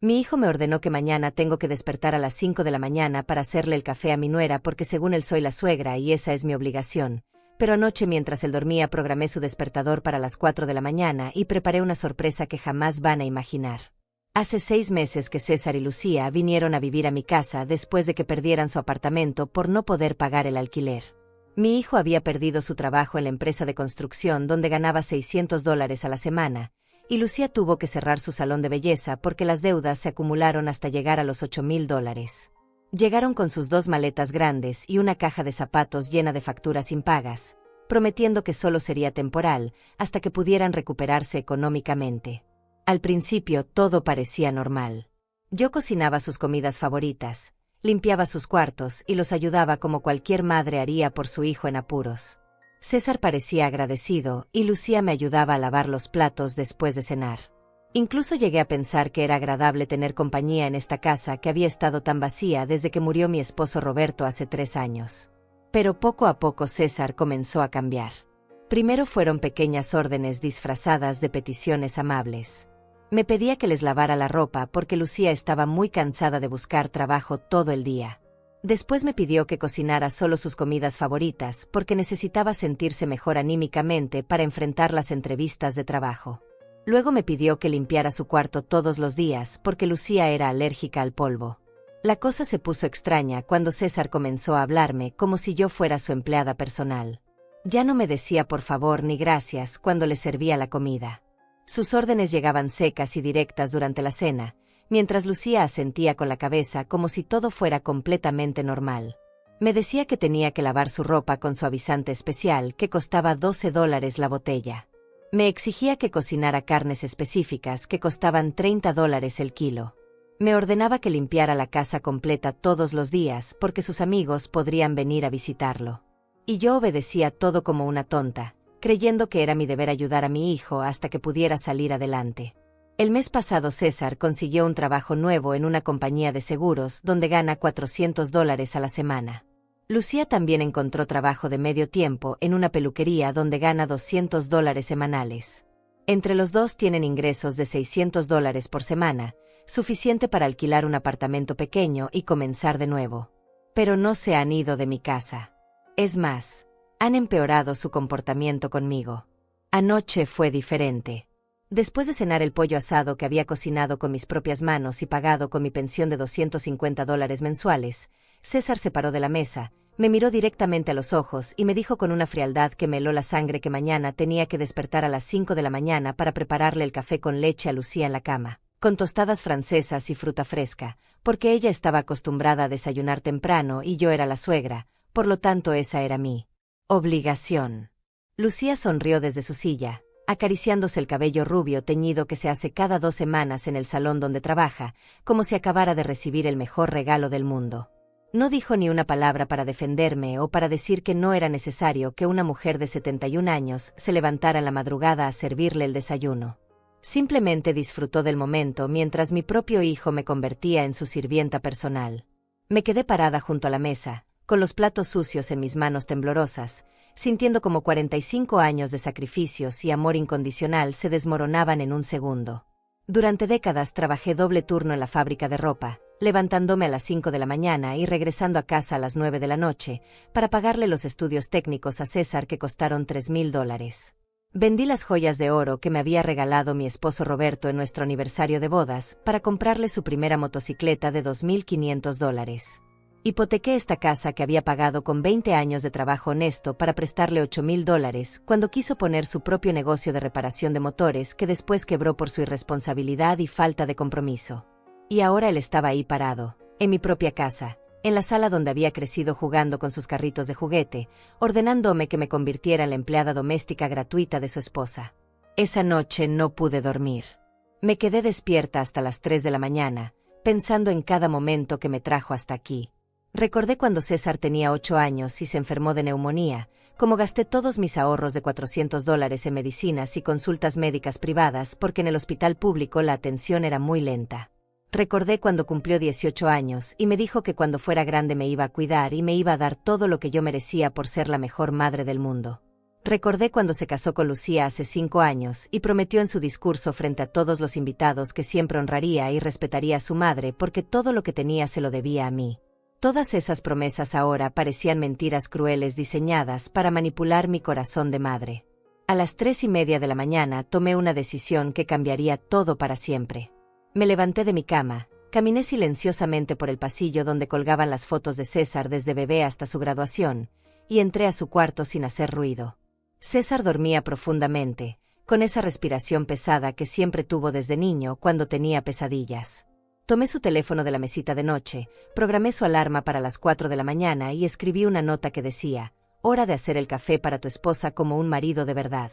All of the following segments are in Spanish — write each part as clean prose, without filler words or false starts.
Mi hijo me ordenó que mañana tengo que despertar a las 5 de la mañana para hacerle el café a mi nuera porque según él soy la suegra y esa es mi obligación. Pero anoche mientras él dormía programé su despertador para las 4 de la mañana y preparé una sorpresa que jamás van a imaginar. Hace 6 meses que César y Lucía vinieron a vivir a mi casa después de que perdieran su apartamento por no poder pagar el alquiler. Mi hijo había perdido su trabajo en la empresa de construcción donde ganaba $600 a la semana, y Lucía tuvo que cerrar su salón de belleza porque las deudas se acumularon hasta llegar a los $8,000. Llegaron con sus 2 maletas grandes y una caja de zapatos llena de facturas impagas, prometiendo que solo sería temporal, hasta que pudieran recuperarse económicamente. Al principio todo parecía normal. Yo cocinaba sus comidas favoritas, limpiaba sus cuartos y los ayudaba como cualquier madre haría por su hijo en apuros. César parecía agradecido y Lucía me ayudaba a lavar los platos después de cenar. Incluso llegué a pensar que era agradable tener compañía en esta casa que había estado tan vacía desde que murió mi esposo Roberto hace 3 años. Pero poco a poco César comenzó a cambiar. Primero fueron pequeñas órdenes disfrazadas de peticiones amables. Me pedía que les lavara la ropa porque Lucía estaba muy cansada de buscar trabajo todo el día. Después me pidió que cocinara solo sus comidas favoritas porque necesitaba sentirse mejor anímicamente para enfrentar las entrevistas de trabajo. Luego me pidió que limpiara su cuarto todos los días porque Lucía era alérgica al polvo. La cosa se puso extraña cuando César comenzó a hablarme como si yo fuera su empleada personal. Ya no me decía por favor ni gracias cuando le servía la comida. Sus órdenes llegaban secas y directas durante la cena, mientras Lucía asentía con la cabeza como si todo fuera completamente normal. Me decía que tenía que lavar su ropa con suavizante especial que costaba $12 la botella. Me exigía que cocinara carnes específicas que costaban $30 el kilo. Me ordenaba que limpiara la casa completa todos los días porque sus amigos podrían venir a visitarlo. Y yo obedecía todo como una tonta, creyendo que era mi deber ayudar a mi hijo hasta que pudiera salir adelante. El mes pasado César consiguió un trabajo nuevo en una compañía de seguros donde gana $400 a la semana. Lucía también encontró trabajo de medio tiempo en una peluquería donde gana $200 semanales. Entre los dos tienen ingresos de $600 por semana, suficiente para alquilar un apartamento pequeño y comenzar de nuevo. Pero no se han ido de mi casa. Es más, han empeorado su comportamiento conmigo. Anoche fue diferente. Después de cenar el pollo asado que había cocinado con mis propias manos y pagado con mi pensión de $250 mensuales, César se paró de la mesa, me miró directamente a los ojos y me dijo con una frialdad que me heló la sangre que mañana tenía que despertar a las 5 de la mañana para prepararle el café con leche a Lucía en la cama, con tostadas francesas y fruta fresca, porque ella estaba acostumbrada a desayunar temprano y yo era la suegra, por lo tanto esa era mi obligación. Lucía sonrió desde su silla, acariciándose el cabello rubio teñido que se hace cada 2 semanas en el salón donde trabaja, como si acabara de recibir el mejor regalo del mundo. No dijo ni una palabra para defenderme o para decir que no era necesario que una mujer de 71 años se levantara en la madrugada a servirle el desayuno. Simplemente disfrutó del momento mientras mi propio hijo me convertía en su sirvienta personal. Me quedé parada junto a la mesa, con los platos sucios en mis manos temblorosas, sintiendo como 45 años de sacrificios y amor incondicional se desmoronaban en un segundo. Durante décadas trabajé doble turno en la fábrica de ropa, levantándome a las 5 de la mañana y regresando a casa a las 9 de la noche, para pagarle los estudios técnicos a César que costaron $3,000. Vendí las joyas de oro que me había regalado mi esposo Roberto en nuestro aniversario de bodas para comprarle su primera motocicleta de $2,500. Hipotequé esta casa que había pagado con 20 años de trabajo honesto para prestarle $8,000 cuando quiso poner su propio negocio de reparación de motores que después quebró por su irresponsabilidad y falta de compromiso. Y ahora él estaba ahí parado, en mi propia casa, en la sala donde había crecido jugando con sus carritos de juguete, ordenándome que me convirtiera en la empleada doméstica gratuita de su esposa. Esa noche no pude dormir. Me quedé despierta hasta las 3 de la mañana, pensando en cada momento que me trajo hasta aquí. Recordé cuando César tenía 8 años y se enfermó de neumonía, cómo gasté todos mis ahorros de $400 en medicinas y consultas médicas privadas porque en el hospital público la atención era muy lenta. Recordé cuando cumplió 18 años y me dijo que cuando fuera grande me iba a cuidar y me iba a dar todo lo que yo merecía por ser la mejor madre del mundo. Recordé cuando se casó con Lucía hace 5 años y prometió en su discurso frente a todos los invitados que siempre honraría y respetaría a su madre porque todo lo que tenía se lo debía a mí. Todas esas promesas ahora parecían mentiras crueles diseñadas para manipular mi corazón de madre. A las 3:30 de la mañana tomé una decisión que cambiaría todo para siempre. Me levanté de mi cama, caminé silenciosamente por el pasillo donde colgaban las fotos de César desde bebé hasta su graduación, y entré a su cuarto sin hacer ruido. César dormía profundamente, con esa respiración pesada que siempre tuvo desde niño cuando tenía pesadillas. Tomé su teléfono de la mesita de noche, programé su alarma para las 4 de la mañana y escribí una nota que decía: «Hora de hacer el café para tu esposa como un marido de verdad».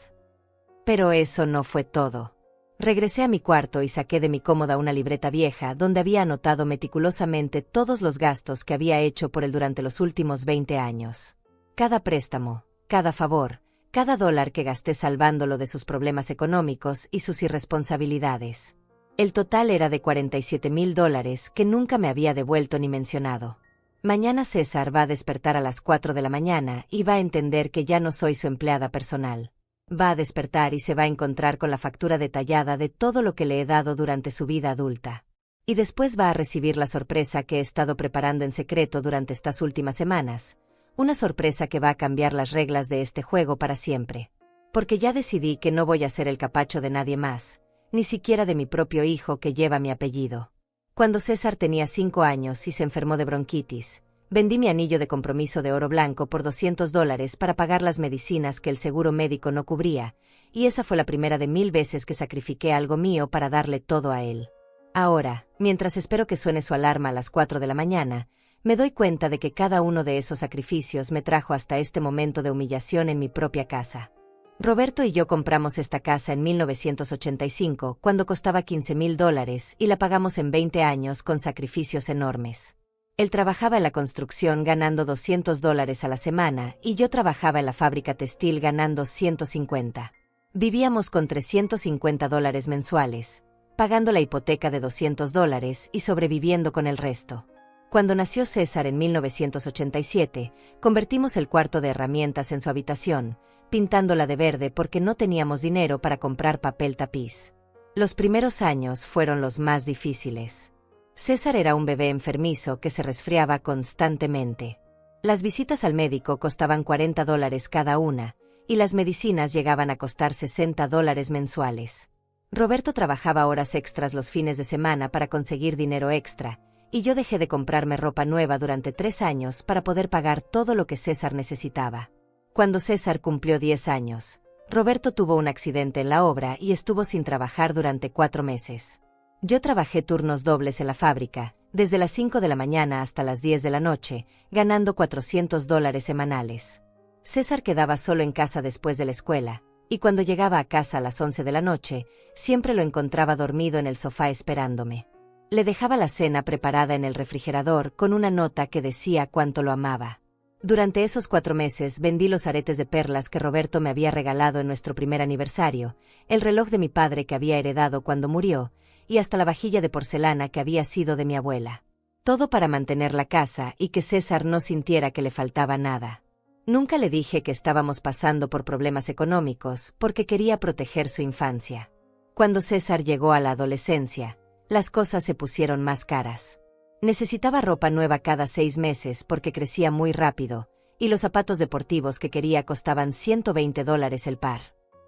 Pero eso no fue todo. Regresé a mi cuarto y saqué de mi cómoda una libreta vieja donde había anotado meticulosamente todos los gastos que había hecho por él durante los últimos 20 años. Cada préstamo, cada favor, cada dólar que gasté salvándolo de sus problemas económicos y sus irresponsabilidades. El total era de $47,000 que nunca me había devuelto ni mencionado. Mañana César va a despertar a las 4 de la mañana y va a entender que ya no soy su empleada personal. Va a despertar y se va a encontrar con la factura detallada de todo lo que le he dado durante su vida adulta. Y después va a recibir la sorpresa que he estado preparando en secreto durante estas últimas semanas. Una sorpresa que va a cambiar las reglas de este juego para siempre. Porque ya decidí que no voy a ser el capacho de nadie más, ni siquiera de mi propio hijo que lleva mi apellido. Cuando César tenía 5 años y se enfermó de bronquitis, vendí mi anillo de compromiso de oro blanco por $200 para pagar las medicinas que el seguro médico no cubría, y esa fue la primera de 1000 veces que sacrifiqué algo mío para darle todo a él. Ahora, mientras espero que suene su alarma a las 4 de la mañana, me doy cuenta de que cada uno de esos sacrificios me trajo hasta este momento de humillación en mi propia casa. Roberto y yo compramos esta casa en 1985, cuando costaba $15,000, y la pagamos en 20 años con sacrificios enormes. Él trabajaba en la construcción ganando $200 a la semana y yo trabajaba en la fábrica textil ganando 150. Vivíamos con $350 mensuales, pagando la hipoteca de $200 y sobreviviendo con el resto. Cuando nació César en 1987, convertimos el cuarto de herramientas en su habitación, pintándola de verde porque no teníamos dinero para comprar papel tapiz. Los primeros años fueron los más difíciles. César era un bebé enfermizo que se resfriaba constantemente. Las visitas al médico costaban $40 cada una, y las medicinas llegaban a costar $60 mensuales. Roberto trabajaba horas extras los fines de semana para conseguir dinero extra, y yo dejé de comprarme ropa nueva durante 3 años para poder pagar todo lo que César necesitaba. Cuando César cumplió 10 años, Roberto tuvo un accidente en la obra y estuvo sin trabajar durante 4 meses. Yo trabajé turnos dobles en la fábrica, desde las 5 de la mañana hasta las 10 de la noche, ganando $400 semanales. César quedaba solo en casa después de la escuela, y cuando llegaba a casa a las 11 de la noche, siempre lo encontraba dormido en el sofá esperándome. Le dejaba la cena preparada en el refrigerador con una nota que decía cuánto lo amaba. Durante esos 4 meses vendí los aretes de perlas que Roberto me había regalado en nuestro primer aniversario, el reloj de mi padre que había heredado cuando murió, y hasta la vajilla de porcelana que había sido de mi abuela. Todo para mantener la casa y que César no sintiera que le faltaba nada. Nunca le dije que estábamos pasando por problemas económicos porque quería proteger su infancia. Cuando César llegó a la adolescencia, las cosas se pusieron más caras. Necesitaba ropa nueva cada 6 meses porque crecía muy rápido, y los zapatos deportivos que quería costaban $120 el par.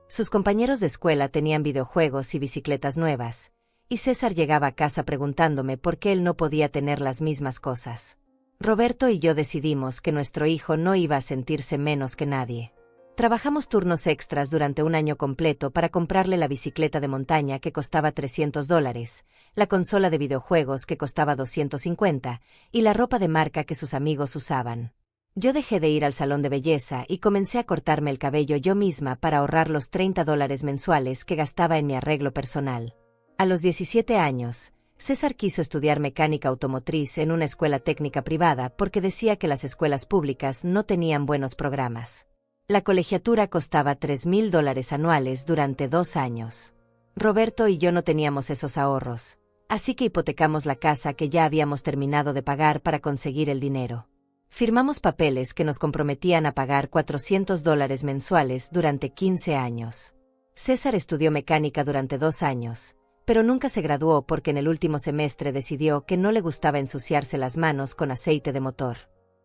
Sus compañeros de escuela tenían videojuegos y bicicletas nuevas, y César llegaba a casa preguntándome por qué él no podía tener las mismas cosas. Roberto y yo decidimos que nuestro hijo no iba a sentirse menos que nadie. Trabajamos turnos extras durante un año completo para comprarle la bicicleta de montaña que costaba $300, la consola de videojuegos que costaba $250 y la ropa de marca que sus amigos usaban. Yo dejé de ir al salón de belleza y comencé a cortarme el cabello yo misma para ahorrar los $30 mensuales que gastaba en mi arreglo personal. A los 17 años, César quiso estudiar mecánica automotriz en una escuela técnica privada porque decía que las escuelas públicas no tenían buenos programas. La colegiatura costaba $3,000 anuales durante 2 años. Roberto y yo no teníamos esos ahorros, así que hipotecamos la casa que ya habíamos terminado de pagar para conseguir el dinero. Firmamos papeles que nos comprometían a pagar $400 mensuales durante 15 años. César estudió mecánica durante 2 años, pero nunca se graduó porque en el último semestre decidió que no le gustaba ensuciarse las manos con aceite de motor.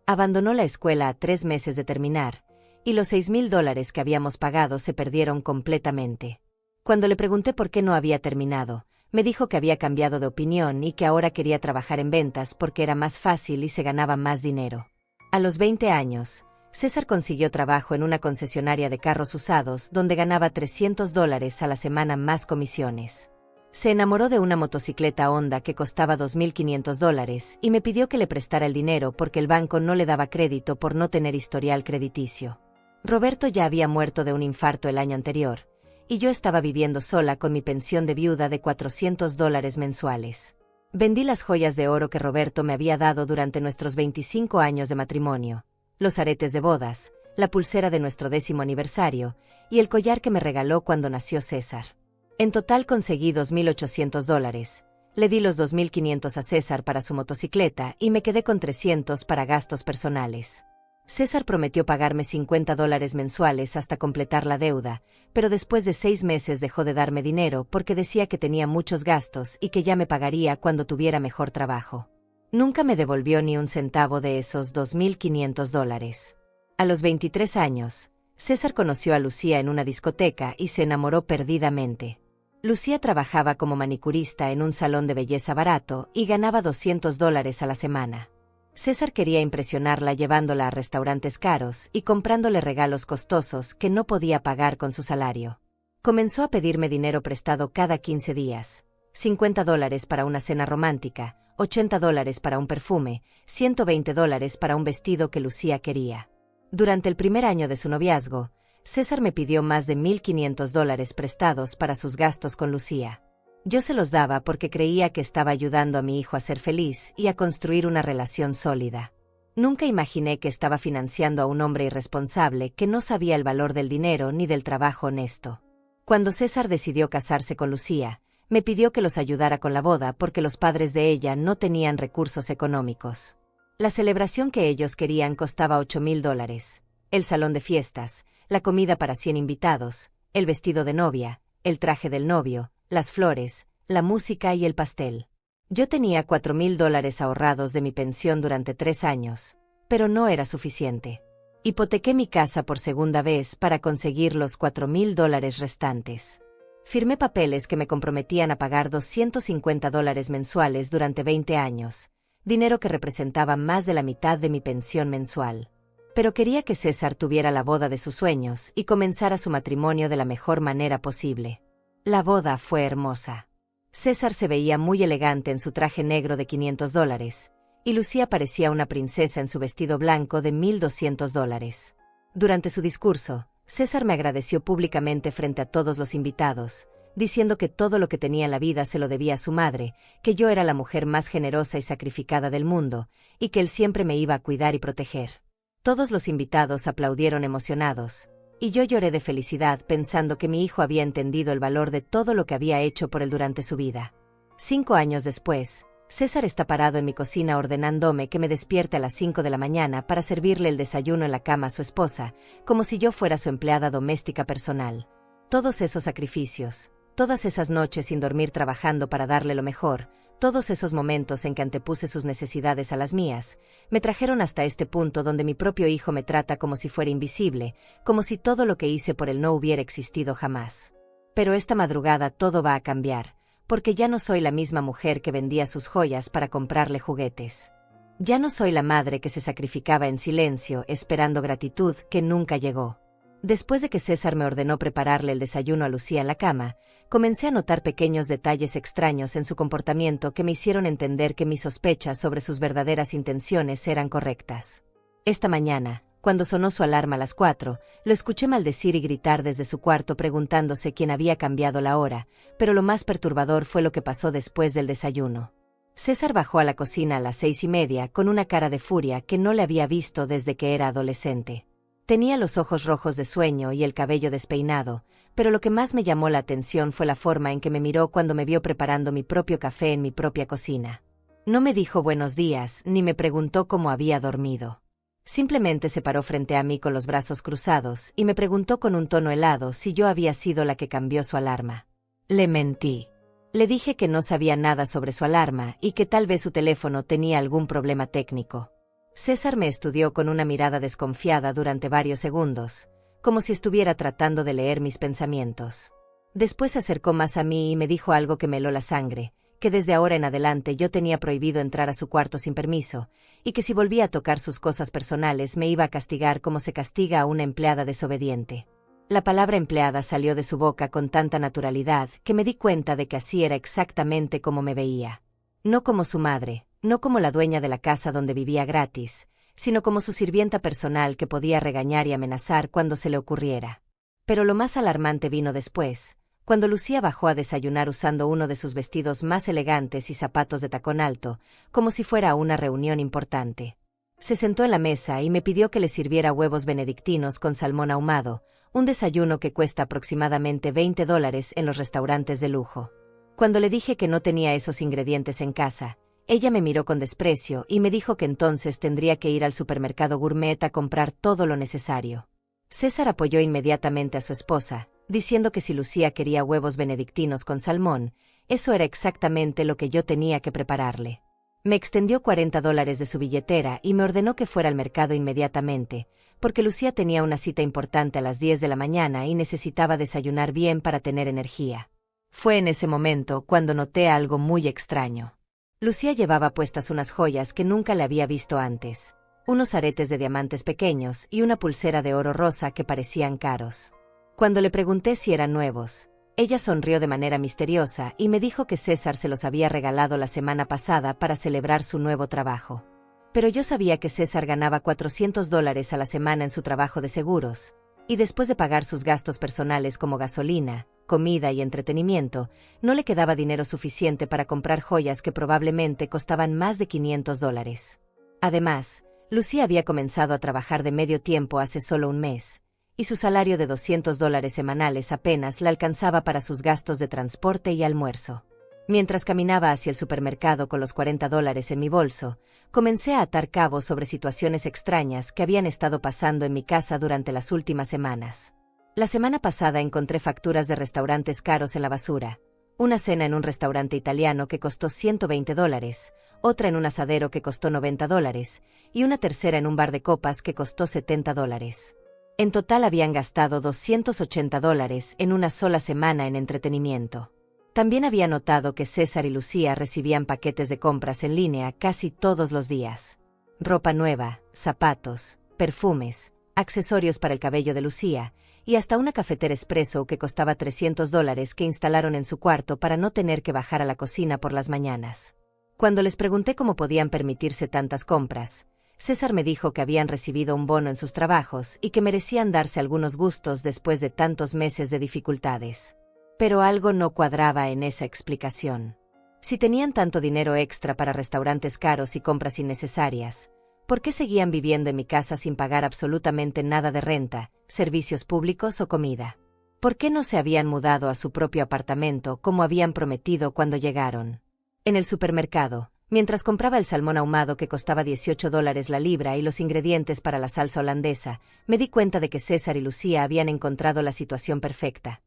Abandonó la escuela a 3 meses de terminar, y los $6,000 que habíamos pagado se perdieron completamente. Cuando le pregunté por qué no había terminado, me dijo que había cambiado de opinión y que ahora quería trabajar en ventas porque era más fácil y se ganaba más dinero. A los 20 años, César consiguió trabajo en una concesionaria de carros usados donde ganaba $300 a la semana más comisiones. Se enamoró de una motocicleta Honda que costaba $2,500 y me pidió que le prestara el dinero porque el banco no le daba crédito por no tener historial crediticio. Roberto ya había muerto de un infarto el año anterior, y yo estaba viviendo sola con mi pensión de viuda de $400 mensuales. Vendí las joyas de oro que Roberto me había dado durante nuestros 25 años de matrimonio, los aretes de bodas, la pulsera de nuestro 10º aniversario y el collar que me regaló cuando nació César. En total conseguí $2,800. Le di los $2,500 a César para su motocicleta y me quedé con $300 para gastos personales. César prometió pagarme $50 mensuales hasta completar la deuda, pero después de 6 meses dejó de darme dinero porque decía que tenía muchos gastos y que ya me pagaría cuando tuviera mejor trabajo. Nunca me devolvió ni un centavo de esos $2,500. A los 23 años, César conoció a Lucía en una discoteca y se enamoró perdidamente. Lucía trabajaba como manicurista en un salón de belleza barato y ganaba $200 a la semana. César quería impresionarla llevándola a restaurantes caros y comprándole regalos costosos que no podía pagar con su salario. Comenzó a pedirme dinero prestado cada 15 días, $50 para una cena romántica, $80 para un perfume, $120 para un vestido que Lucía quería. Durante el primer año de su noviazgo, César me pidió más de $1,500 prestados para sus gastos con Lucía. Yo se los daba porque creía que estaba ayudando a mi hijo a ser feliz y a construir una relación sólida. Nunca imaginé que estaba financiando a un hombre irresponsable que no sabía el valor del dinero ni del trabajo honesto. Cuando César decidió casarse con Lucía, me pidió que los ayudara con la boda porque los padres de ella no tenían recursos económicos. La celebración que ellos querían costaba $8,000, el salón de fiestas, la comida para 100 invitados, el vestido de novia, el traje del novio, las flores, la música y el pastel. Yo tenía $4,000 ahorrados de mi pensión durante 3 años, pero no era suficiente. Hipotequé mi casa por segunda vez para conseguir los $4,000 restantes. Firmé papeles que me comprometían a pagar $250 mensuales durante 20 años, dinero que representaba más de la mitad de mi pensión mensual. Pero quería que César tuviera la boda de sus sueños y comenzara su matrimonio de la mejor manera posible. La boda fue hermosa. César se veía muy elegante en su traje negro de $500, y Lucía parecía una princesa en su vestido blanco de $1,200. Durante su discurso, César me agradeció públicamente frente a todos los invitados, diciendo que todo lo que tenía en la vida se lo debía a su madre, que yo era la mujer más generosa y sacrificada del mundo, y que él siempre me iba a cuidar y proteger. Todos los invitados aplaudieron emocionados, y yo lloré de felicidad pensando que mi hijo había entendido el valor de todo lo que había hecho por él durante su vida. 5 años después, César está parado en mi cocina ordenándome que me despierte a las 5 de la mañana para servirle el desayuno en la cama a su esposa, como si yo fuera su empleada doméstica personal. Todos esos sacrificios, todas esas noches sin dormir trabajando para darle lo mejor, todos esos momentos en que antepuse sus necesidades a las mías, me trajeron hasta este punto donde mi propio hijo me trata como si fuera invisible, como si todo lo que hice por él no hubiera existido jamás. Pero esta madrugada todo va a cambiar, porque ya no soy la misma mujer que vendía sus joyas para comprarle juguetes. Ya no soy la madre que se sacrificaba en silencio esperando gratitud que nunca llegó. Después de que César me ordenó prepararle el desayuno a Lucía en la cama, comencé a notar pequeños detalles extraños en su comportamiento que me hicieron entender que mis sospechas sobre sus verdaderas intenciones eran correctas. Esta mañana, cuando sonó su alarma a las 4, lo escuché maldecir y gritar desde su cuarto preguntándose quién había cambiado la hora, pero lo más perturbador fue lo que pasó después del desayuno. César bajó a la cocina a las 6:30 con una cara de furia que no le había visto desde que era adolescente. Tenía los ojos rojos de sueño y el cabello despeinado, pero lo que más me llamó la atención fue la forma en que me miró cuando me vio preparando mi propio café en mi propia cocina. No me dijo buenos días ni me preguntó cómo había dormido. Simplemente se paró frente a mí con los brazos cruzados y me preguntó con un tono helado si yo había sido la que cambió su alarma. Le mentí. Le dije que no sabía nada sobre su alarma y que tal vez su teléfono tenía algún problema técnico. César me estudió con una mirada desconfiada durante varios segundos, como si estuviera tratando de leer mis pensamientos. Después se acercó más a mí y me dijo algo que me heló la sangre, que desde ahora en adelante yo tenía prohibido entrar a su cuarto sin permiso, y que si volvía a tocar sus cosas personales me iba a castigar como se castiga a una empleada desobediente. La palabra empleada salió de su boca con tanta naturalidad que me di cuenta de que así era exactamente como me veía. No como su madre, no como la dueña de la casa donde vivía gratis, sino como su sirvienta personal que podía regañar y amenazar cuando se le ocurriera. Pero lo más alarmante vino después, cuando Lucía bajó a desayunar usando uno de sus vestidos más elegantes y zapatos de tacón alto, como si fuera una reunión importante. Se sentó en la mesa y me pidió que le sirviera huevos benedictinos con salmón ahumado, un desayuno que cuesta aproximadamente $20 en los restaurantes de lujo. Cuando le dije que no tenía esos ingredientes en casa, ella me miró con desprecio y me dijo que entonces tendría que ir al supermercado gourmet a comprar todo lo necesario. César apoyó inmediatamente a su esposa, diciendo que si Lucía quería huevos benedictinos con salmón, eso era exactamente lo que yo tenía que prepararle. Me extendió $40 de su billetera y me ordenó que fuera al mercado inmediatamente, porque Lucía tenía una cita importante a las 10 de la mañana y necesitaba desayunar bien para tener energía. Fue en ese momento cuando noté algo muy extraño. Lucía llevaba puestas unas joyas que nunca le había visto antes, unos aretes de diamantes pequeños y una pulsera de oro rosa que parecían caros. Cuando le pregunté si eran nuevos, ella sonrió de manera misteriosa y me dijo que César se los había regalado la semana pasada para celebrar su nuevo trabajo. Pero yo sabía que César ganaba $400 a la semana en su trabajo de seguros, y después de pagar sus gastos personales como gasolina, comida y entretenimiento, no le quedaba dinero suficiente para comprar joyas que probablemente costaban más de $500. Además, Lucía había comenzado a trabajar de medio tiempo hace solo un mes, y su salario de $200 semanales apenas la alcanzaba para sus gastos de transporte y almuerzo. Mientras caminaba hacia el supermercado con los $40 en mi bolso, comencé a atar cabos sobre situaciones extrañas que habían estado pasando en mi casa durante las últimas semanas. La semana pasada encontré facturas de restaurantes caros en la basura, una cena en un restaurante italiano que costó $120, otra en un asadero que costó $90 y una tercera en un bar de copas que costó $70. En total habían gastado $280 en una sola semana en entretenimiento. También había notado que César y Lucía recibían paquetes de compras en línea casi todos los días. Ropa nueva, zapatos, perfumes, accesorios para el cabello de Lucía, y hasta una cafetera expreso que costaba $300 que instalaron en su cuarto para no tener que bajar a la cocina por las mañanas. Cuando les pregunté cómo podían permitirse tantas compras, César me dijo que habían recibido un bono en sus trabajos y que merecían darse algunos gustos después de tantos meses de dificultades. Pero algo no cuadraba en esa explicación. Si tenían tanto dinero extra para restaurantes caros y compras innecesarias, ¿por qué seguían viviendo en mi casa sin pagar absolutamente nada de renta, servicios públicos o comida? ¿Por qué no se habían mudado a su propio apartamento como habían prometido cuando llegaron? En el supermercado, mientras compraba el salmón ahumado que costaba $18 la libra y los ingredientes para la salsa holandesa, me di cuenta de que César y Lucía habían encontrado la situación perfecta.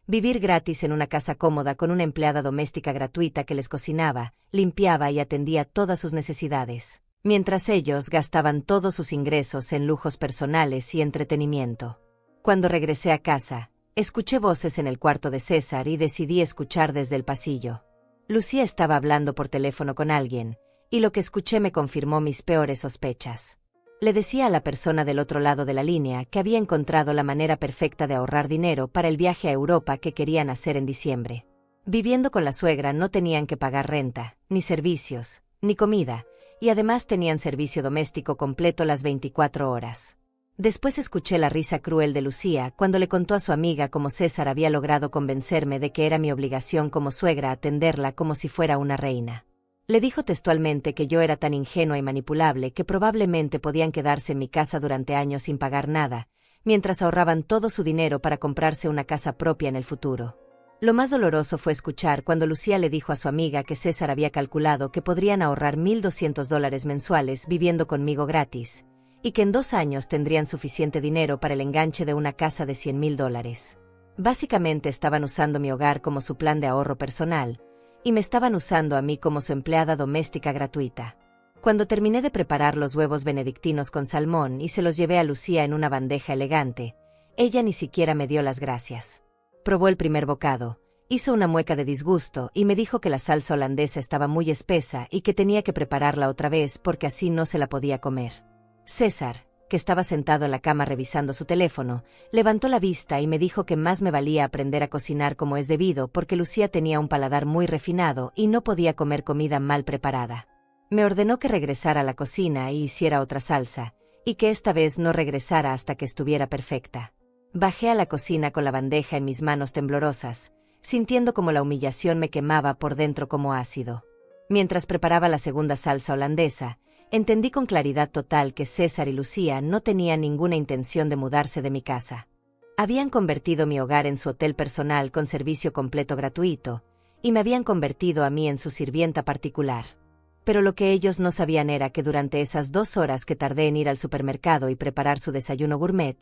Vivir gratis en una casa cómoda con una empleada doméstica gratuita que les cocinaba, limpiaba y atendía todas sus necesidades, mientras ellos gastaban todos sus ingresos en lujos personales y entretenimiento. Cuando regresé a casa, escuché voces en el cuarto de César y decidí escuchar desde el pasillo. Lucía estaba hablando por teléfono con alguien, y lo que escuché me confirmó mis peores sospechas. Le decía a la persona del otro lado de la línea que había encontrado la manera perfecta de ahorrar dinero para el viaje a Europa que querían hacer en diciembre. Viviendo con la suegra no tenían que pagar renta, ni servicios, ni comida, y además tenían servicio doméstico completo las 24 horas. Después escuché la risa cruel de Lucía cuando le contó a su amiga cómo César había logrado convencerme de que era mi obligación como suegra atenderla como si fuera una reina. Le dijo textualmente que yo era tan ingenua y manipulable que probablemente podían quedarse en mi casa durante años sin pagar nada, mientras ahorraban todo su dinero para comprarse una casa propia en el futuro. Lo más doloroso fue escuchar cuando Lucía le dijo a su amiga que César había calculado que podrían ahorrar $1,200 mensuales viviendo conmigo gratis, y que en 2 años tendrían suficiente dinero para el enganche de una casa de $100,000. Básicamente estaban usando mi hogar como su plan de ahorro personal, y me estaban usando a mí como su empleada doméstica gratuita. Cuando terminé de preparar los huevos benedictinos con salmón y se los llevé a Lucía en una bandeja elegante, ella ni siquiera me dio las gracias. Probó el primer bocado, hizo una mueca de disgusto y me dijo que la salsa holandesa estaba muy espesa y que tenía que prepararla otra vez porque así no se la podía comer. César, que estaba sentado en la cama revisando su teléfono, levantó la vista y me dijo que más me valía aprender a cocinar como es debido porque Lucía tenía un paladar muy refinado y no podía comer comida mal preparada. Me ordenó que regresara a la cocina y hiciera otra salsa, y que esta vez no regresara hasta que estuviera perfecta. Bajé a la cocina con la bandeja en mis manos temblorosas, sintiendo como la humillación me quemaba por dentro como ácido. Mientras preparaba la segunda salsa holandesa, entendí con claridad total que César y Lucía no tenían ninguna intención de mudarse de mi casa. Habían convertido mi hogar en su hotel personal con servicio completo gratuito, y me habían convertido a mí en su sirvienta particular. Pero lo que ellos no sabían era que durante esas 2 horas que tardé en ir al supermercado y preparar su desayuno gourmet,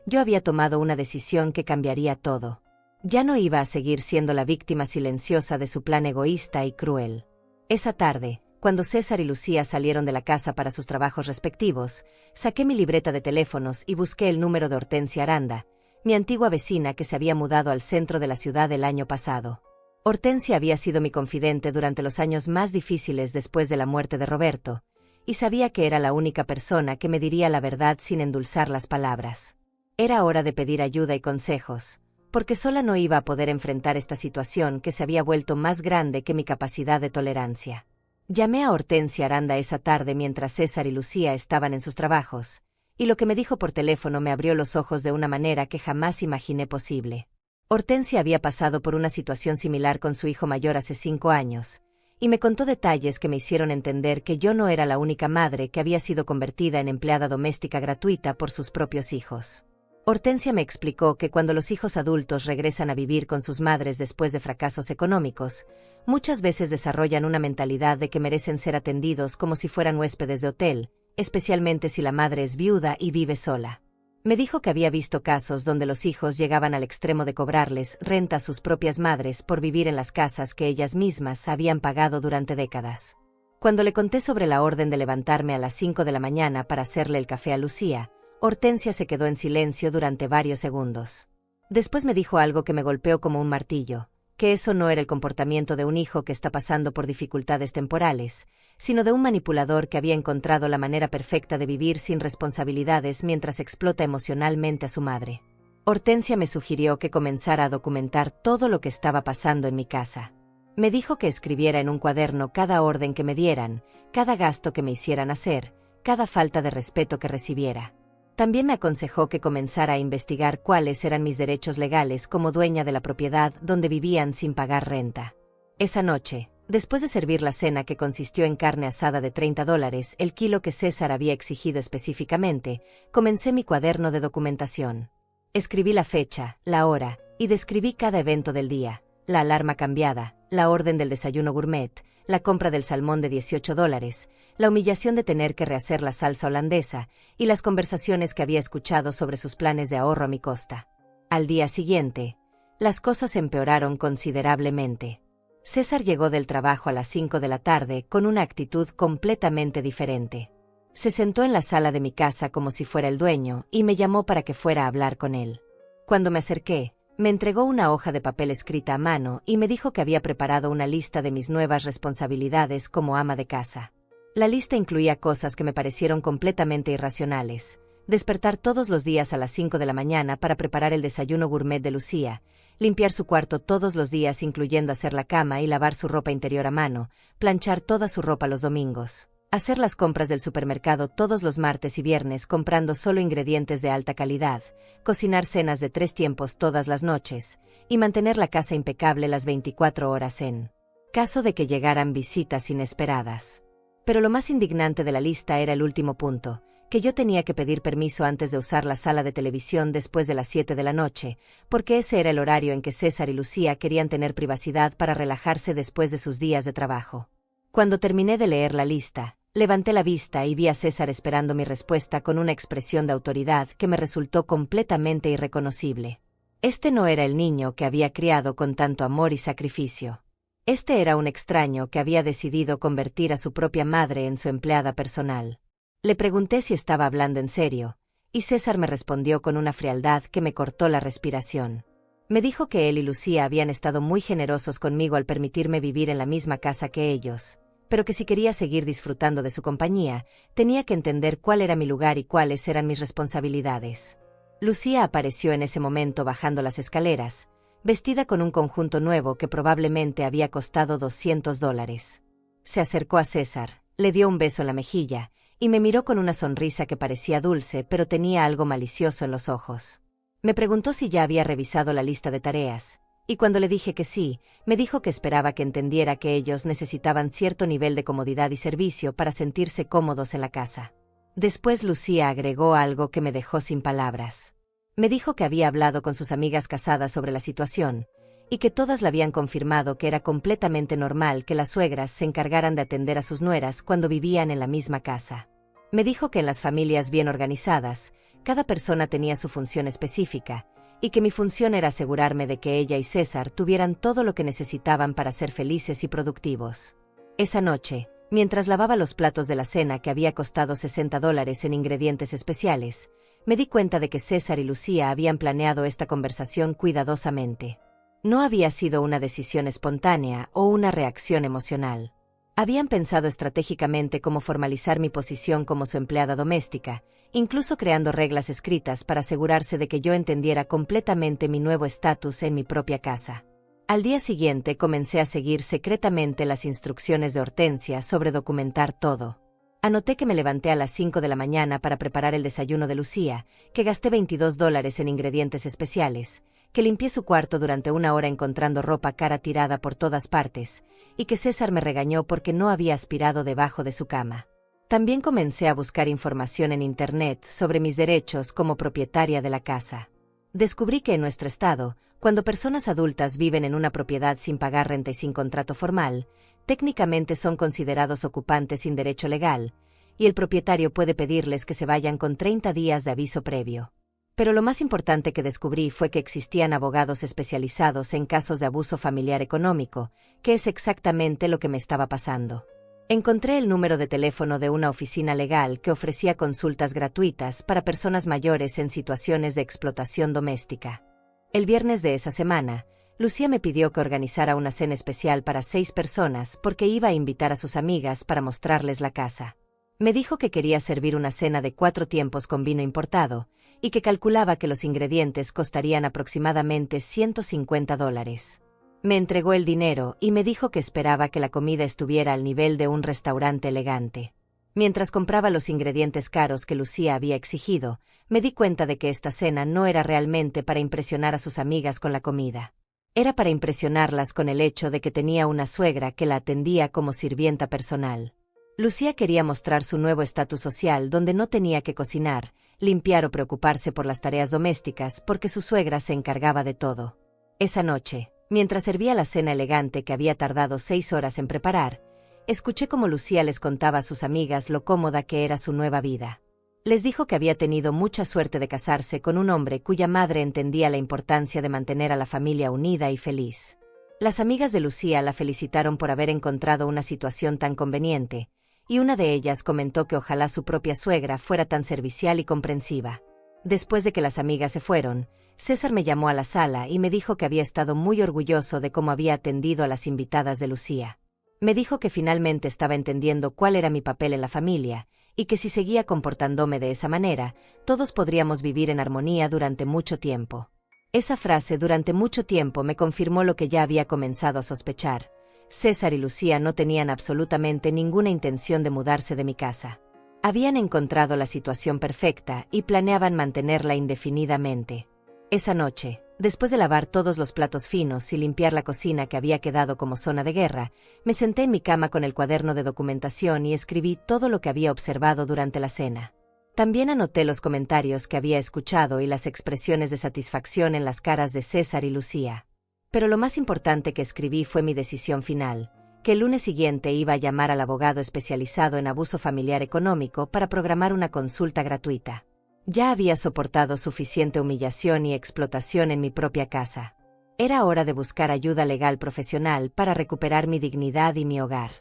yo había tomado una decisión que cambiaría todo. Ya no iba a seguir siendo la víctima silenciosa de su plan egoísta y cruel. Esa tarde, cuando César y Lucía salieron de la casa para sus trabajos respectivos, saqué mi libreta de teléfonos y busqué el número de Hortensia Aranda, mi antigua vecina que se había mudado al centro de la ciudad el año pasado. Hortensia había sido mi confidente durante los años más difíciles después de la muerte de Roberto, y sabía que era la única persona que me diría la verdad sin endulzar las palabras. Era hora de pedir ayuda y consejos, porque sola no iba a poder enfrentar esta situación que se había vuelto más grande que mi capacidad de tolerancia. Llamé a Hortensia Aranda esa tarde mientras César y Lucía estaban en sus trabajos, y lo que me dijo por teléfono me abrió los ojos de una manera que jamás imaginé posible. Hortensia había pasado por una situación similar con su hijo mayor hace 5 años, y me contó detalles que me hicieron entender que yo no era la única madre que había sido convertida en empleada doméstica gratuita por sus propios hijos. Hortensia me explicó que cuando los hijos adultos regresan a vivir con sus madres después de fracasos económicos, muchas veces desarrollan una mentalidad de que merecen ser atendidos como si fueran huéspedes de hotel, especialmente si la madre es viuda y vive sola. Me dijo que había visto casos donde los hijos llegaban al extremo de cobrarles renta a sus propias madres por vivir en las casas que ellas mismas habían pagado durante décadas. Cuando le conté sobre la orden de levantarme a las 5 de la mañana para hacerle el café a Lucía, Hortensia se quedó en silencio durante varios segundos. Después me dijo algo que me golpeó como un martillo, que eso no era el comportamiento de un hijo que está pasando por dificultades temporales, sino de un manipulador que había encontrado la manera perfecta de vivir sin responsabilidades mientras explota emocionalmente a su madre. Hortensia me sugirió que comenzara a documentar todo lo que estaba pasando en mi casa. Me dijo que escribiera en un cuaderno cada orden que me dieran, cada gasto que me hicieran hacer, cada falta de respeto que recibiera. También me aconsejó que comenzara a investigar cuáles eran mis derechos legales como dueña de la propiedad donde vivían sin pagar renta. Esa noche, después de servir la cena que consistió en carne asada de $30 el kilo que César había exigido específicamente, comencé mi cuaderno de documentación. Escribí la fecha, la hora, y describí cada evento del día, la alarma cambiada, la orden del desayuno gourmet, la compra del salmón de $18, la humillación de tener que rehacer la salsa holandesa y las conversaciones que había escuchado sobre sus planes de ahorro a mi costa. Al día siguiente, las cosas empeoraron considerablemente. César llegó del trabajo a las 5 de la tarde con una actitud completamente diferente. Se sentó en la sala de mi casa como si fuera el dueño y me llamó para que fuera a hablar con él. Cuando me acerqué, me entregó una hoja de papel escrita a mano y me dijo que había preparado una lista de mis nuevas responsabilidades como ama de casa. La lista incluía cosas que me parecieron completamente irracionales: despertar todos los días a las 5 de la mañana para preparar el desayuno gourmet de Lucía, limpiar su cuarto todos los días incluyendo hacer la cama y lavar su ropa interior a mano, planchar toda su ropa los domingos, hacer las compras del supermercado todos los martes y viernes comprando solo ingredientes de alta calidad, cocinar cenas de 3 tiempos todas las noches, y mantener la casa impecable las 24 horas en caso de que llegaran visitas inesperadas. Pero lo más indignante de la lista era el último punto, que yo tenía que pedir permiso antes de usar la sala de televisión después de las 7 de la noche, porque ese era el horario en que César y Lucía querían tener privacidad para relajarse después de sus días de trabajo. Cuando terminé de leer la lista Levanté la vista y vi a César esperando mi respuesta con una expresión de autoridad que me resultó completamente irreconocible. Este no era el niño que había criado con tanto amor y sacrificio. Este era un extraño que había decidido convertir a su propia madre en su empleada personal. Le pregunté si estaba hablando en serio, y César me respondió con una frialdad que me cortó la respiración. Me dijo que él y Lucía habían estado muy generosos conmigo al permitirme vivir en la misma casa que ellos, pero que si quería seguir disfrutando de su compañía, tenía que entender cuál era mi lugar y cuáles eran mis responsabilidades. Lucía apareció en ese momento bajando las escaleras, vestida con un conjunto nuevo que probablemente había costado $200. Se acercó a César, le dio un beso en la mejilla, y me miró con una sonrisa que parecía dulce pero tenía algo malicioso en los ojos. Me preguntó si ya había revisado la lista de tareas, y cuando le dije que sí, me dijo que esperaba que entendiera que ellos necesitaban cierto nivel de comodidad y servicio para sentirse cómodos en la casa. Después Lucía agregó algo que me dejó sin palabras. Me dijo que había hablado con sus amigas casadas sobre la situación, y que todas le habían confirmado que era completamente normal que las suegras se encargaran de atender a sus nueras cuando vivían en la misma casa. Me dijo que en las familias bien organizadas, cada persona tenía su función específica, y que mi función era asegurarme de que ella y César tuvieran todo lo que necesitaban para ser felices y productivos. Esa noche, mientras lavaba los platos de la cena que había costado $60 en ingredientes especiales, me di cuenta de que César y Lucía habían planeado esta conversación cuidadosamente. No había sido una decisión espontánea o una reacción emocional. Habían pensado estratégicamente cómo formalizar mi posición como su empleada doméstica, incluso creando reglas escritas para asegurarse de que yo entendiera completamente mi nuevo estatus en mi propia casa. Al día siguiente comencé a seguir secretamente las instrucciones de Hortensia sobre documentar todo. Anoté que me levanté a las 5 de la mañana para preparar el desayuno de Lucía, que gasté $22 en ingredientes especiales, que limpié su cuarto durante una hora encontrando ropa cara tirada por todas partes, y que César me regañó porque no había aspirado debajo de su cama. También comencé a buscar información en Internet sobre mis derechos como propietaria de la casa. Descubrí que en nuestro estado, cuando personas adultas viven en una propiedad sin pagar renta y sin contrato formal, técnicamente son considerados ocupantes sin derecho legal, y el propietario puede pedirles que se vayan con 30 días de aviso previo. Pero lo más importante que descubrí fue que existían abogados especializados en casos de abuso familiar económico, que es exactamente lo que me estaba pasando. Encontré el número de teléfono de una oficina legal que ofrecía consultas gratuitas para personas mayores en situaciones de explotación doméstica. El viernes de esa semana, Lucía me pidió que organizara una cena especial para 6 personas porque iba a invitar a sus amigas para mostrarles la casa. Me dijo que quería servir una cena de 4 tiempos con vino importado, y que calculaba que los ingredientes costarían aproximadamente $150. Me entregó el dinero y me dijo que esperaba que la comida estuviera al nivel de un restaurante elegante. Mientras compraba los ingredientes caros que Lucía había exigido, me di cuenta de que esta cena no era realmente para impresionar a sus amigas con la comida. Era para impresionarlas con el hecho de que tenía una suegra que la atendía como sirvienta personal. Lucía quería mostrar su nuevo estatus social donde no tenía que cocinar, limpiar o preocuparse por las tareas domésticas porque su suegra se encargaba de todo. Esa noche, mientras servía la cena elegante que había tardado 6 horas en preparar, escuché cómo Lucía les contaba a sus amigas lo cómoda que era su nueva vida. Les dijo que había tenido mucha suerte de casarse con un hombre cuya madre entendía la importancia de mantener a la familia unida y feliz. Las amigas de Lucía la felicitaron por haber encontrado una situación tan conveniente, y una de ellas comentó que ojalá su propia suegra fuera tan servicial y comprensiva. Después de que las amigas se fueron, César me llamó a la sala y me dijo que había estado muy orgulloso de cómo había atendido a las invitadas de Lucía. Me dijo que finalmente estaba entendiendo cuál era mi papel en la familia, y que si seguía comportándome de esa manera, todos podríamos vivir en armonía durante mucho tiempo. Esa frase durante mucho tiempo me confirmó lo que ya había comenzado a sospechar. César y Lucía no tenían absolutamente ninguna intención de mudarse de mi casa. Habían encontrado la situación perfecta y planeaban mantenerla indefinidamente. Esa noche, después de lavar todos los platos finos y limpiar la cocina que había quedado como zona de guerra, me senté en mi cama con el cuaderno de documentación y escribí todo lo que había observado durante la cena. También anoté los comentarios que había escuchado y las expresiones de satisfacción en las caras de César y Lucía. Pero lo más importante que escribí fue mi decisión final, que el lunes siguiente iba a llamar al abogado especializado en abuso familiar económico para programar una consulta gratuita. Ya había soportado suficiente humillación y explotación en mi propia casa. Era hora de buscar ayuda legal profesional para recuperar mi dignidad y mi hogar.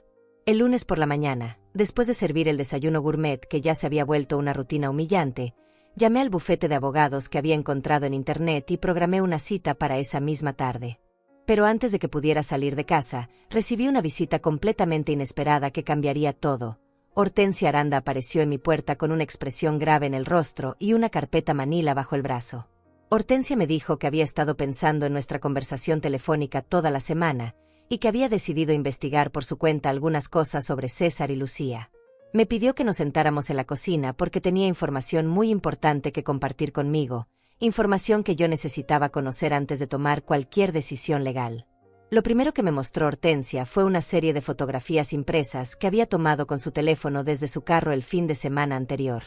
El lunes por la mañana, después de servir el desayuno gourmet que ya se había vuelto una rutina humillante, llamé al bufete de abogados que había encontrado en internet y programé una cita para esa misma tarde. Pero antes de que pudiera salir de casa, recibí una visita completamente inesperada que cambiaría todo. Hortensia Aranda apareció en mi puerta con una expresión grave en el rostro y una carpeta manila bajo el brazo. Hortensia me dijo que había estado pensando en nuestra conversación telefónica toda la semana y que había decidido investigar por su cuenta algunas cosas sobre César y Lucía. Me pidió que nos sentáramos en la cocina porque tenía información muy importante que compartir conmigo, información que yo necesitaba conocer antes de tomar cualquier decisión legal. Lo primero que me mostró Hortensia fue una serie de fotografías impresas que había tomado con su teléfono desde su carro el fin de semana anterior.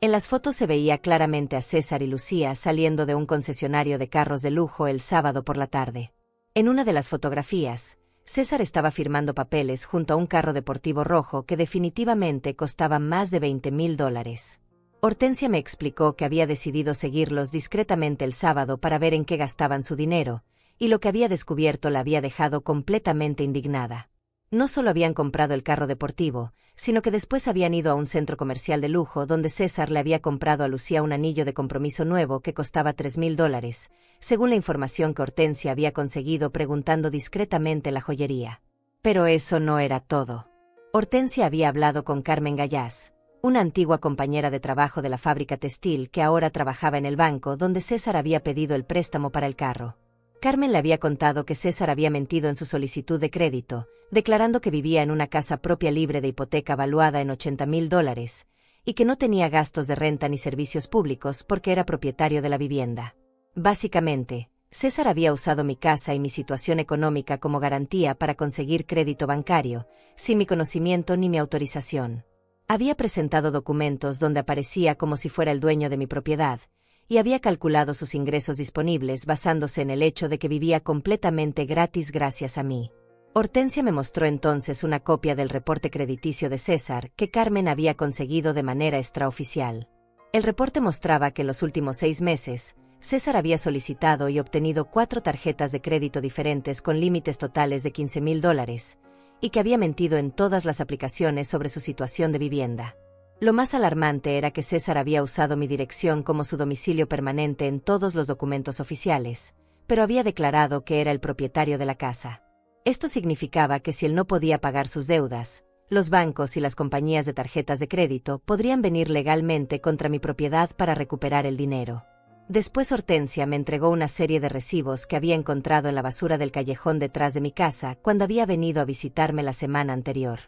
En las fotos se veía claramente a César y Lucía saliendo de un concesionario de carros de lujo el sábado por la tarde. En una de las fotografías, César estaba firmando papeles junto a un carro deportivo rojo que definitivamente costaba más de $20,000. Hortensia me explicó que había decidido seguirlos discretamente el sábado para ver en qué gastaban su dinero, y lo que había descubierto la había dejado completamente indignada. No solo habían comprado el carro deportivo, sino que después habían ido a un centro comercial de lujo donde César le había comprado a Lucía un anillo de compromiso nuevo que costaba $3,000, según la información que Hortensia había conseguido preguntando discretamente la joyería. Pero eso no era todo. Hortensia había hablado con Carmen Gallás, una antigua compañera de trabajo de la fábrica textil que ahora trabajaba en el banco donde César había pedido el préstamo para el carro. Carmen le había contado que César había mentido en su solicitud de crédito, declarando que vivía en una casa propia libre de hipoteca valuada en $80,000, y que no tenía gastos de renta ni servicios públicos porque era propietario de la vivienda. Básicamente, César había usado mi casa y mi situación económica como garantía para conseguir crédito bancario, sin mi conocimiento ni mi autorización. Había presentado documentos donde aparecía como si fuera el dueño de mi propiedad, y había calculado sus ingresos disponibles basándose en el hecho de que vivía completamente gratis gracias a mí. Hortensia me mostró entonces una copia del reporte crediticio de César que Carmen había conseguido de manera extraoficial. El reporte mostraba que en los últimos 6 meses, César había solicitado y obtenido 4 tarjetas de crédito diferentes con límites totales de $15,000, y que había mentido en todas las aplicaciones sobre su situación de vivienda. Lo más alarmante era que César había usado mi dirección como su domicilio permanente en todos los documentos oficiales, pero había declarado que era el propietario de la casa. Esto significaba que si él no podía pagar sus deudas, los bancos y las compañías de tarjetas de crédito podrían venir legalmente contra mi propiedad para recuperar el dinero. Después Hortensia me entregó una serie de recibos que había encontrado en la basura del callejón detrás de mi casa cuando había venido a visitarme la semana anterior.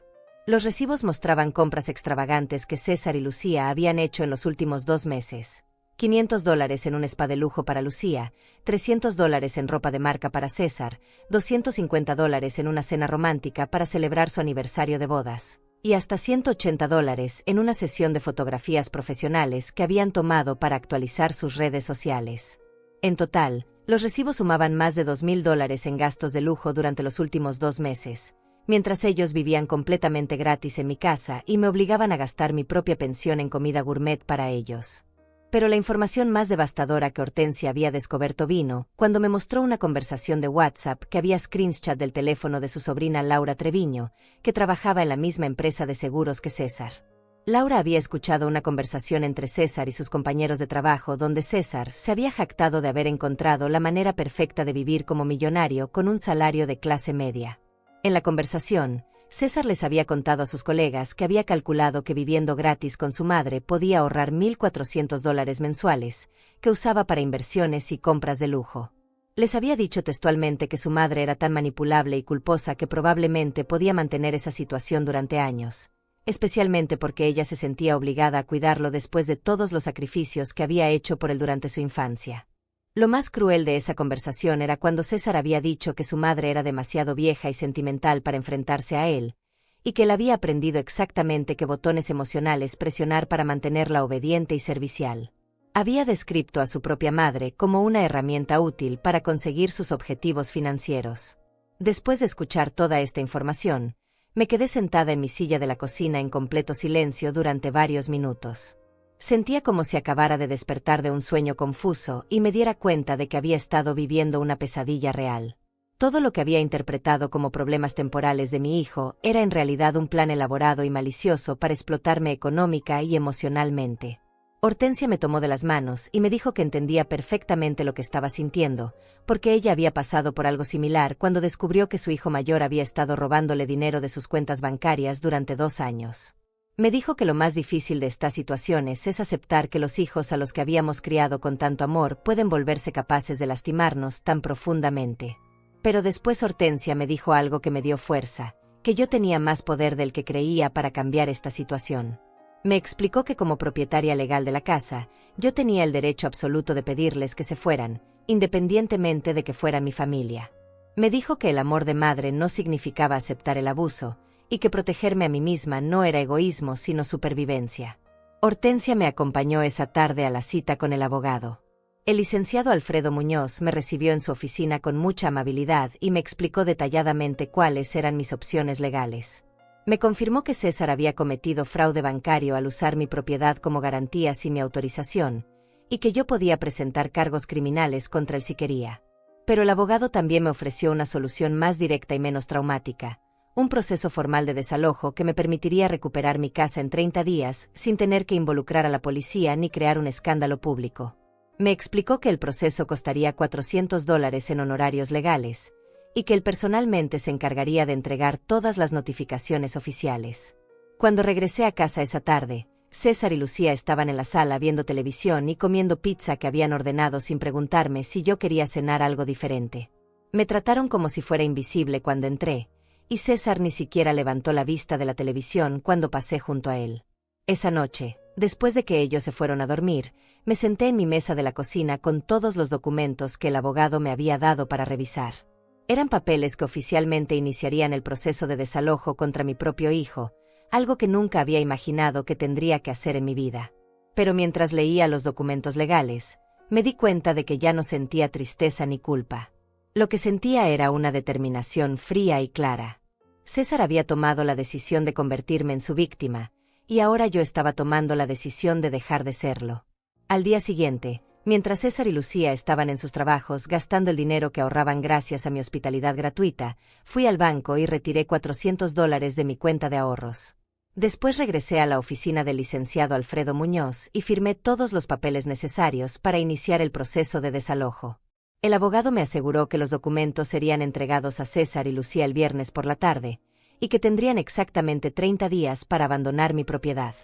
Los recibos mostraban compras extravagantes que César y Lucía habían hecho en los últimos 2 meses. $500 en un spa de lujo para Lucía, $300 en ropa de marca para César, $250 en una cena romántica para celebrar su aniversario de bodas, y hasta $180 en una sesión de fotografías profesionales que habían tomado para actualizar sus redes sociales. En total, los recibos sumaban más de $2,000 en gastos de lujo durante los últimos 2 meses. Mientras ellos vivían completamente gratis en mi casa y me obligaban a gastar mi propia pensión en comida gourmet para ellos. Pero la información más devastadora que Hortensia había descubierto vino cuando me mostró una conversación de WhatsApp que había screenshot del teléfono de su sobrina Laura Treviño, que trabajaba en la misma empresa de seguros que César. Laura había escuchado una conversación entre César y sus compañeros de trabajo donde César se había jactado de haber encontrado la manera perfecta de vivir como millonario con un salario de clase media. En la conversación, César les había contado a sus colegas que había calculado que viviendo gratis con su madre podía ahorrar $1,400 mensuales, que usaba para inversiones y compras de lujo. Les había dicho textualmente que su madre era tan manipulable y culposa que probablemente podía mantener esa situación durante años, especialmente porque ella se sentía obligada a cuidarlo después de todos los sacrificios que había hecho por él durante su infancia. Lo más cruel de esa conversación era cuando César había dicho que su madre era demasiado vieja y sentimental para enfrentarse a él, y que él había aprendido exactamente qué botones emocionales presionar para mantenerla obediente y servicial. Había descrito a su propia madre como una herramienta útil para conseguir sus objetivos financieros. Después de escuchar toda esta información, me quedé sentada en mi silla de la cocina en completo silencio durante varios minutos. Sentía como si acabara de despertar de un sueño confuso y me diera cuenta de que había estado viviendo una pesadilla real. Todo lo que había interpretado como problemas temporales de mi hijo era en realidad un plan elaborado y malicioso para explotarme económica y emocionalmente. Hortensia me tomó de las manos y me dijo que entendía perfectamente lo que estaba sintiendo, porque ella había pasado por algo similar cuando descubrió que su hijo mayor había estado robándole dinero de sus cuentas bancarias durante 2 años. Me dijo que lo más difícil de estas situaciones es aceptar que los hijos a los que habíamos criado con tanto amor pueden volverse capaces de lastimarnos tan profundamente. Pero después Hortensia me dijo algo que me dio fuerza, que yo tenía más poder del que creía para cambiar esta situación. Me explicó que como propietaria legal de la casa, yo tenía el derecho absoluto de pedirles que se fueran, independientemente de que fueran mi familia. Me dijo que el amor de madre no significaba aceptar el abuso, y que protegerme a mí misma no era egoísmo sino supervivencia. Hortensia me acompañó esa tarde a la cita con el abogado. El licenciado Alfredo Muñoz me recibió en su oficina con mucha amabilidad y me explicó detalladamente cuáles eran mis opciones legales. Me confirmó que César había cometido fraude bancario al usar mi propiedad como garantía sin mi autorización, y que yo podía presentar cargos criminales contra él si quería. Pero el abogado también me ofreció una solución más directa y menos traumática, un proceso formal de desalojo que me permitiría recuperar mi casa en 30 días sin tener que involucrar a la policía ni crear un escándalo público. Me explicó que el proceso costaría $400 en honorarios legales, y que él personalmente se encargaría de entregar todas las notificaciones oficiales. Cuando regresé a casa esa tarde, César y Lucía estaban en la sala viendo televisión y comiendo pizza que habían ordenado sin preguntarme si yo quería cenar algo diferente. Me trataron como si fuera invisible cuando entré, y César ni siquiera levantó la vista de la televisión cuando pasé junto a él. Esa noche, después de que ellos se fueron a dormir, me senté en mi mesa de la cocina con todos los documentos que el abogado me había dado para revisar. Eran papeles que oficialmente iniciarían el proceso de desalojo contra mi propio hijo, algo que nunca había imaginado que tendría que hacer en mi vida. Pero mientras leía los documentos legales, me di cuenta de que ya no sentía tristeza ni culpa. Lo que sentía era una determinación fría y clara. César había tomado la decisión de convertirme en su víctima, y ahora yo estaba tomando la decisión de dejar de serlo. Al día siguiente, mientras César y Lucía estaban en sus trabajos gastando el dinero que ahorraban gracias a mi hospitalidad gratuita, fui al banco y retiré $400 de mi cuenta de ahorros. Después regresé a la oficina del licenciado Alfredo Muñoz y firmé todos los papeles necesarios para iniciar el proceso de desalojo. El abogado me aseguró que los documentos serían entregados a César y Lucía el viernes por la tarde, y que tendrían exactamente 30 días para abandonar mi propiedad.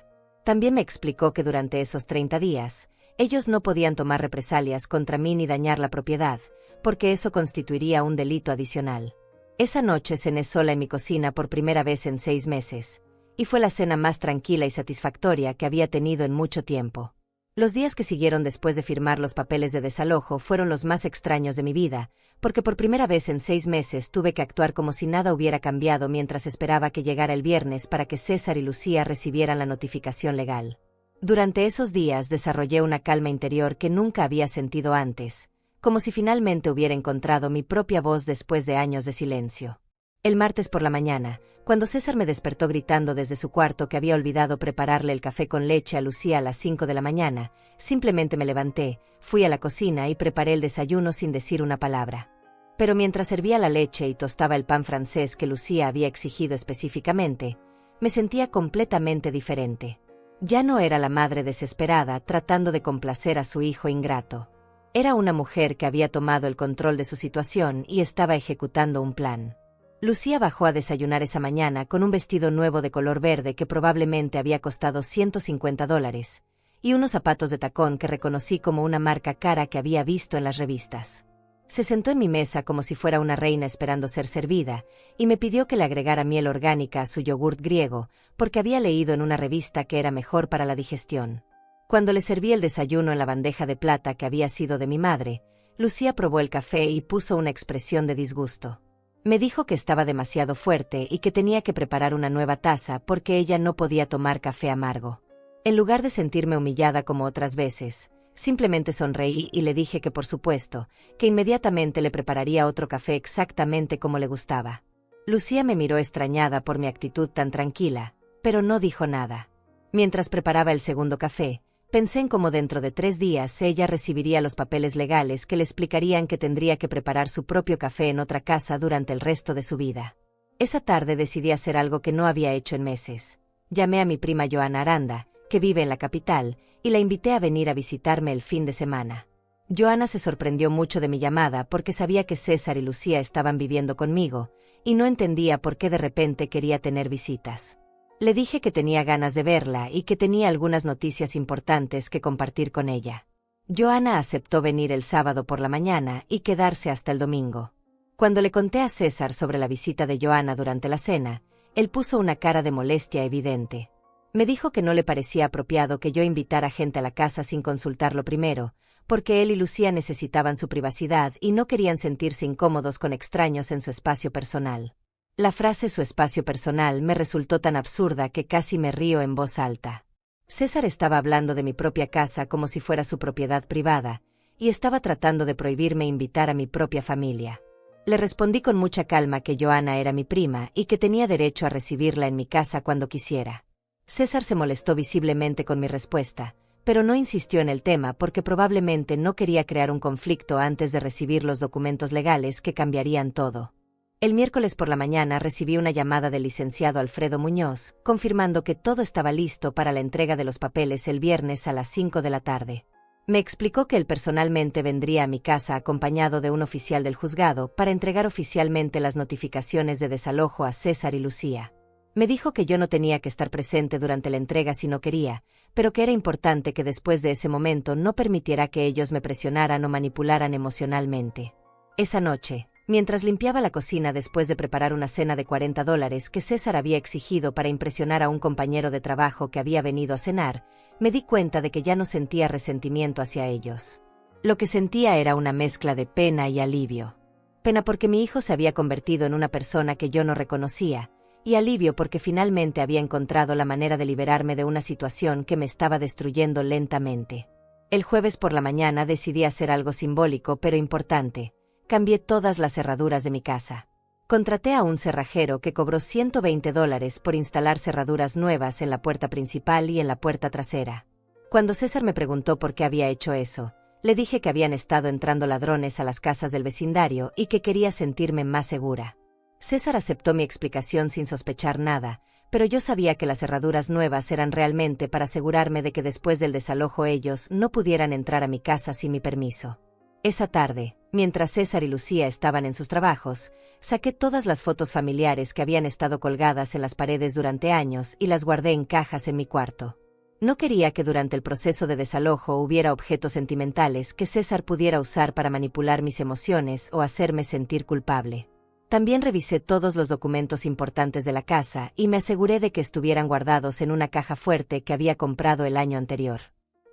También me explicó que durante esos 30 días, ellos no podían tomar represalias contra mí ni dañar la propiedad, porque eso constituiría un delito adicional. Esa noche cené sola en mi cocina por primera vez en 6 meses, y fue la cena más tranquila y satisfactoria que había tenido en mucho tiempo. Los días que siguieron después de firmar los papeles de desalojo fueron los más extraños de mi vida, porque por primera vez en 6 meses tuve que actuar como si nada hubiera cambiado mientras esperaba que llegara el viernes para que César y Lucía recibieran la notificación legal. Durante esos días desarrollé una calma interior que nunca había sentido antes, como si finalmente hubiera encontrado mi propia voz después de años de silencio. El martes por la mañana, cuando César me despertó gritando desde su cuarto que había olvidado prepararle el café con leche a Lucía a las 5 de la mañana, simplemente me levanté, fui a la cocina y preparé el desayuno sin decir una palabra. Pero mientras servía la leche y tostaba el pan francés que Lucía había exigido específicamente, me sentía completamente diferente. Ya no era la madre desesperada tratando de complacer a su hijo ingrato. Era una mujer que había tomado el control de su situación y estaba ejecutando un plan. Lucía bajó a desayunar esa mañana con un vestido nuevo de color verde que probablemente había costado $150, y unos zapatos de tacón que reconocí como una marca cara que había visto en las revistas. Se sentó en mi mesa como si fuera una reina esperando ser servida, y me pidió que le agregara miel orgánica a su yogurt griego, porque había leído en una revista que era mejor para la digestión. Cuando le serví el desayuno en la bandeja de plata que había sido de mi madre, Lucía probó el café y puso una expresión de disgusto. Me dijo que estaba demasiado fuerte y que tenía que preparar una nueva taza porque ella no podía tomar café amargo. En lugar de sentirme humillada como otras veces, Simplemente sonreí y le dije que por supuesto, que inmediatamente le prepararía otro café exactamente como le gustaba. Lucía me miró extrañada por mi actitud tan tranquila, pero no dijo nada. Mientras preparaba el segundo café, pensé en cómo dentro de 3 días ella recibiría los papeles legales que le explicarían que tendría que preparar su propio café en otra casa durante el resto de su vida. Esa tarde decidí hacer algo que no había hecho en meses. Llamé a mi prima Joana Aranda, que vive en la capital, y la invité a venir a visitarme el fin de semana. Joana se sorprendió mucho de mi llamada porque sabía que César y Lucía estaban viviendo conmigo, y no entendía por qué de repente quería tener visitas. Le dije que tenía ganas de verla y que tenía algunas noticias importantes que compartir con ella. Joana aceptó venir el sábado por la mañana y quedarse hasta el domingo. Cuando le conté a César sobre la visita de Joana durante la cena, él puso una cara de molestia evidente. Me dijo que no le parecía apropiado que yo invitara gente a la casa sin consultarlo primero, porque él y Lucía necesitaban su privacidad y no querían sentirse incómodos con extraños en su espacio personal. La frase «su espacio personal» me resultó tan absurda que casi me río en voz alta. César estaba hablando de mi propia casa como si fuera su propiedad privada, y estaba tratando de prohibirme invitar a mi propia familia. Le respondí con mucha calma que Joana era mi prima y que tenía derecho a recibirla en mi casa cuando quisiera. César se molestó visiblemente con mi respuesta, pero no insistió en el tema porque probablemente no quería crear un conflicto antes de recibir los documentos legales que cambiarían todo. El miércoles por la mañana recibí una llamada del licenciado Alfredo Muñoz, confirmando que todo estaba listo para la entrega de los papeles el viernes a las 5 de la tarde. Me explicó que él personalmente vendría a mi casa acompañado de un oficial del juzgado para entregar oficialmente las notificaciones de desalojo a César y Lucía. Me dijo que yo no tenía que estar presente durante la entrega si no quería, pero que era importante que después de ese momento no permitiera que ellos me presionaran o manipularan emocionalmente. Esa noche, mientras limpiaba la cocina después de preparar una cena de $40 que César había exigido para impresionar a un compañero de trabajo que había venido a cenar, me di cuenta de que ya no sentía resentimiento hacia ellos. Lo que sentía era una mezcla de pena y alivio. Pena porque mi hijo se había convertido en una persona que yo no reconocía, y alivio porque finalmente había encontrado la manera de liberarme de una situación que me estaba destruyendo lentamente. El jueves por la mañana decidí hacer algo simbólico pero importante. Cambié todas las cerraduras de mi casa. Contraté a un cerrajero que cobró $120 por instalar cerraduras nuevas en la puerta principal y en la puerta trasera. Cuando César me preguntó por qué había hecho eso, le dije que habían estado entrando ladrones a las casas del vecindario y que quería sentirme más segura. César aceptó mi explicación sin sospechar nada, pero yo sabía que las cerraduras nuevas eran realmente para asegurarme de que después del desalojo ellos no pudieran entrar a mi casa sin mi permiso. Esa tarde, mientras César y Lucía estaban en sus trabajos, saqué todas las fotos familiares que habían estado colgadas en las paredes durante años y las guardé en cajas en mi cuarto. No quería que durante el proceso de desalojo hubiera objetos sentimentales que César pudiera usar para manipular mis emociones o hacerme sentir culpable. También revisé todos los documentos importantes de la casa y me aseguré de que estuvieran guardados en una caja fuerte que había comprado el año anterior.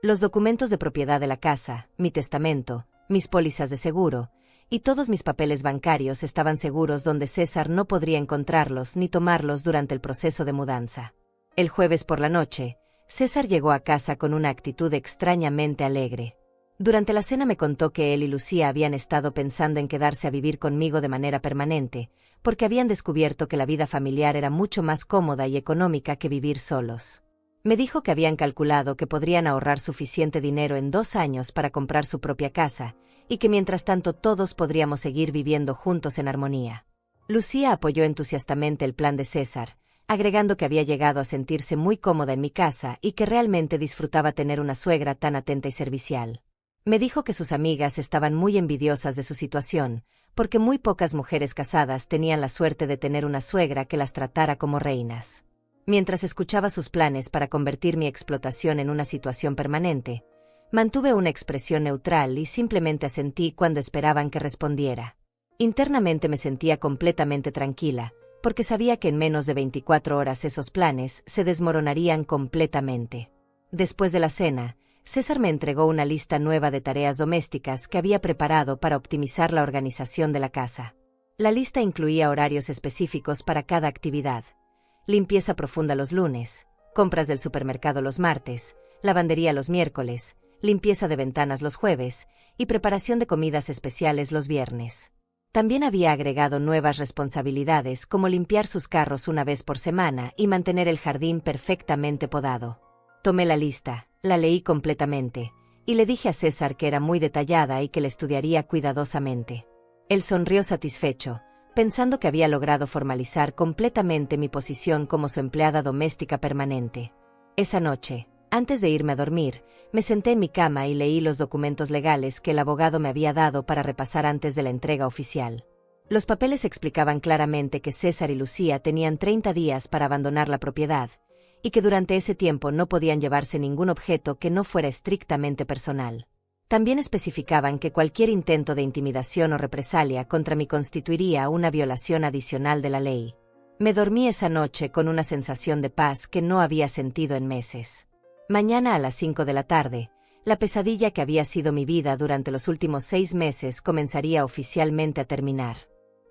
Los documentos de propiedad de la casa, mi testamento, mis pólizas de seguro, y todos mis papeles bancarios estaban seguros donde César no podría encontrarlos ni tomarlos durante el proceso de mudanza. El jueves por la noche, César llegó a casa con una actitud extrañamente alegre. Durante la cena me contó que él y Lucía habían estado pensando en quedarse a vivir conmigo de manera permanente, porque habían descubierto que la vida familiar era mucho más cómoda y económica que vivir solos. Me dijo que habían calculado que podrían ahorrar suficiente dinero en 2 años para comprar su propia casa, y que mientras tanto todos podríamos seguir viviendo juntos en armonía. Lucía apoyó entusiastamente el plan de César, agregando que había llegado a sentirse muy cómoda en mi casa y que realmente disfrutaba tener una suegra tan atenta y servicial. Me dijo que sus amigas estaban muy envidiosas de su situación, porque muy pocas mujeres casadas tenían la suerte de tener una suegra que las tratara como reinas. Mientras escuchaba sus planes para convertir mi explotación en una situación permanente, mantuve una expresión neutral y simplemente asentí cuando esperaban que respondiera. Internamente me sentía completamente tranquila, porque sabía que en menos de 24 horas esos planes se desmoronarían completamente. Después de la cena, César me entregó una lista nueva de tareas domésticas que había preparado para optimizar la organización de la casa. La lista incluía horarios específicos para cada actividad: limpieza profunda los lunes, compras del supermercado los martes, lavandería los miércoles, limpieza de ventanas los jueves y preparación de comidas especiales los viernes. También había agregado nuevas responsabilidades como limpiar sus carros una vez por semana y mantener el jardín perfectamente podado. Tomé la lista, la leí completamente, y le dije a César que era muy detallada y que la estudiaría cuidadosamente. Él sonrió satisfecho, pensando que había logrado formalizar completamente mi posición como su empleada doméstica permanente. Esa noche, antes de irme a dormir, me senté en mi cama y leí los documentos legales que el abogado me había dado para repasar antes de la entrega oficial. Los papeles explicaban claramente que César y Lucía tenían 30 días para abandonar la propiedad, y que durante ese tiempo no podían llevarse ningún objeto que no fuera estrictamente personal. También especificaban que cualquier intento de intimidación o represalia contra mí constituiría una violación adicional de la ley. Me dormí esa noche con una sensación de paz que no había sentido en meses. Mañana a las 5 de la tarde, la pesadilla que había sido mi vida durante los últimos 6 meses comenzaría oficialmente a terminar.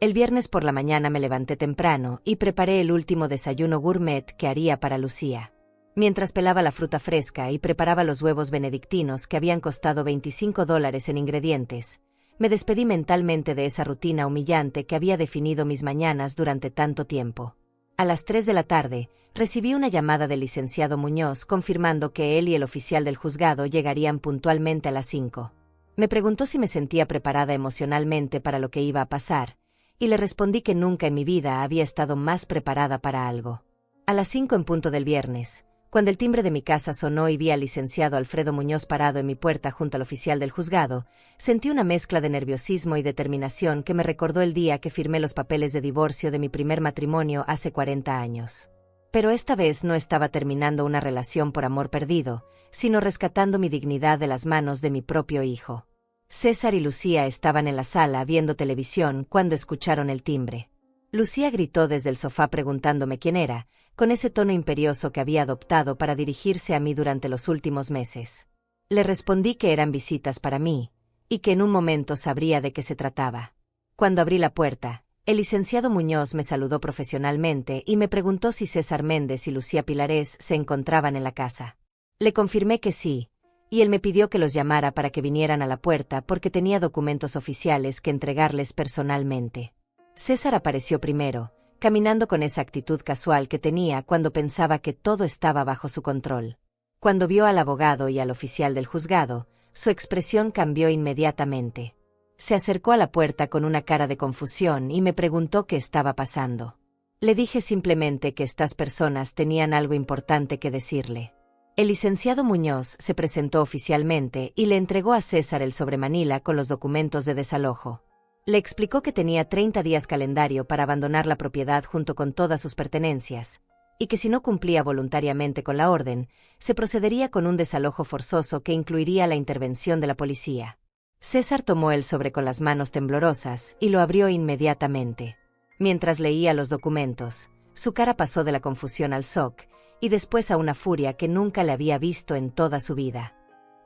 El viernes por la mañana me levanté temprano y preparé el último desayuno gourmet que haría para Lucía. Mientras pelaba la fruta fresca y preparaba los huevos benedictinos que habían costado $25 en ingredientes, me despedí mentalmente de esa rutina humillante que había definido mis mañanas durante tanto tiempo. A las 3 de la tarde, recibí una llamada del licenciado Muñoz confirmando que él y el oficial del juzgado llegarían puntualmente a las 5. Me preguntó si me sentía preparada emocionalmente para lo que iba a pasar, y le respondí que nunca en mi vida había estado más preparada para algo. A las 5 en punto del viernes, cuando el timbre de mi casa sonó y vi al licenciado Alfredo Muñoz parado en mi puerta junto al oficial del juzgado, sentí una mezcla de nerviosismo y determinación que me recordó el día que firmé los papeles de divorcio de mi primer matrimonio hace 40 años. Pero esta vez no estaba terminando una relación por amor perdido, sino rescatando mi dignidad de las manos de mi propio hijo. César y Lucía estaban en la sala viendo televisión cuando escucharon el timbre. Lucía gritó desde el sofá preguntándome quién era, con ese tono imperioso que había adoptado para dirigirse a mí durante los últimos meses. Le respondí que eran visitas para mí, y que en un momento sabría de qué se trataba. Cuando abrí la puerta, el licenciado Muñoz me saludó profesionalmente y me preguntó si César Méndez y Lucía Pilarés se encontraban en la casa. Le confirmé que sí, y él me pidió que los llamara para que vinieran a la puerta porque tenía documentos oficiales que entregarles personalmente. César apareció primero, caminando con esa actitud casual que tenía cuando pensaba que todo estaba bajo su control. Cuando vio al abogado y al oficial del juzgado, su expresión cambió inmediatamente. Se acercó a la puerta con una cara de confusión y me preguntó qué estaba pasando. Le dije simplemente que estas personas tenían algo importante que decirle. El licenciado Muñoz se presentó oficialmente y le entregó a César el sobremanila con los documentos de desalojo. Le explicó que tenía 30 días calendario para abandonar la propiedad junto con todas sus pertenencias, y que si no cumplía voluntariamente con la orden, se procedería con un desalojo forzoso que incluiría la intervención de la policía. César tomó el sobre con las manos temblorosas y lo abrió inmediatamente. Mientras leía los documentos, su cara pasó de la confusión al shock, y después a una furia que nunca le había visto en toda su vida.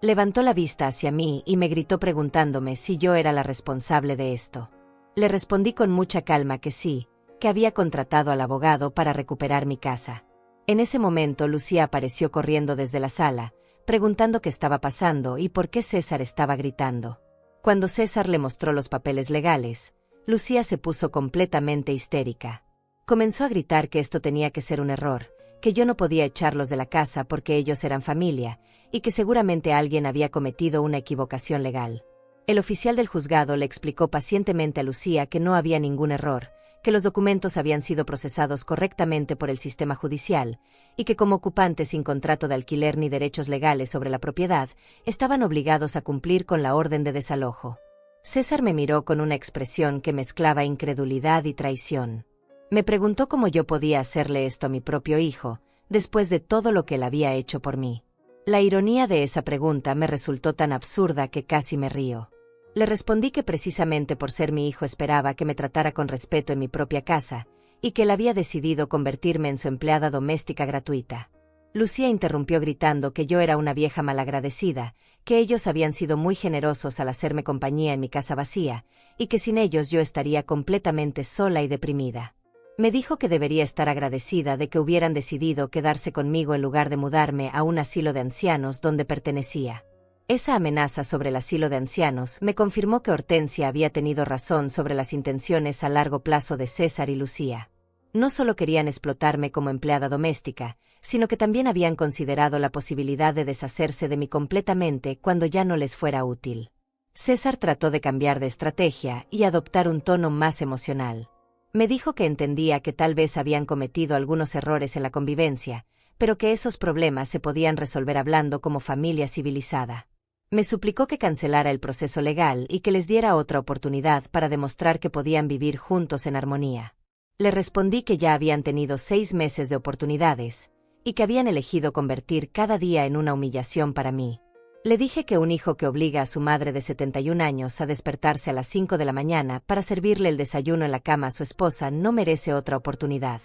Levantó la vista hacia mí y me gritó preguntándome si yo era la responsable de esto. Le respondí con mucha calma que sí, que había contratado al abogado para recuperar mi casa. En ese momento Lucía apareció corriendo desde la sala, preguntando qué estaba pasando y por qué César estaba gritando. Cuando César le mostró los papeles legales, Lucía se puso completamente histérica. Comenzó a gritar que esto tenía que ser un error, que yo no podía echarlos de la casa porque ellos eran familia, y que seguramente alguien había cometido una equivocación legal. El oficial del juzgado le explicó pacientemente a Lucía que no había ningún error, que los documentos habían sido procesados correctamente por el sistema judicial, y que como ocupantes sin contrato de alquiler ni derechos legales sobre la propiedad, estaban obligados a cumplir con la orden de desalojo. César me miró con una expresión que mezclaba incredulidad y traición. Me preguntó cómo yo podía hacerle esto a mi propio hijo, después de todo lo que él había hecho por mí. La ironía de esa pregunta me resultó tan absurda que casi me río. Le respondí que precisamente por ser mi hijo esperaba que me tratara con respeto en mi propia casa, y que él había decidido convertirme en su empleada doméstica gratuita. Lucía interrumpió gritando que yo era una vieja malagradecida, que ellos habían sido muy generosos al hacerme compañía en mi casa vacía, y que sin ellos yo estaría completamente sola y deprimida. Me dijo que debería estar agradecida de que hubieran decidido quedarse conmigo en lugar de mudarme a un asilo de ancianos donde pertenecía. Esa amenaza sobre el asilo de ancianos me confirmó que Hortensia había tenido razón sobre las intenciones a largo plazo de César y Lucía. No solo querían explotarme como empleada doméstica, sino que también habían considerado la posibilidad de deshacerse de mí completamente cuando ya no les fuera útil. César trató de cambiar de estrategia y adoptar un tono más emocional. Me dijo que entendía que tal vez habían cometido algunos errores en la convivencia, pero que esos problemas se podían resolver hablando como familia civilizada. Me suplicó que cancelara el proceso legal y que les diera otra oportunidad para demostrar que podían vivir juntos en armonía. Le respondí que ya habían tenido 6 meses de oportunidades, y que habían elegido convertir cada día en una humillación para mí. Le dije que un hijo que obliga a su madre de 71 años a despertarse a las 5 de la mañana para servirle el desayuno en la cama a su esposa no merece otra oportunidad.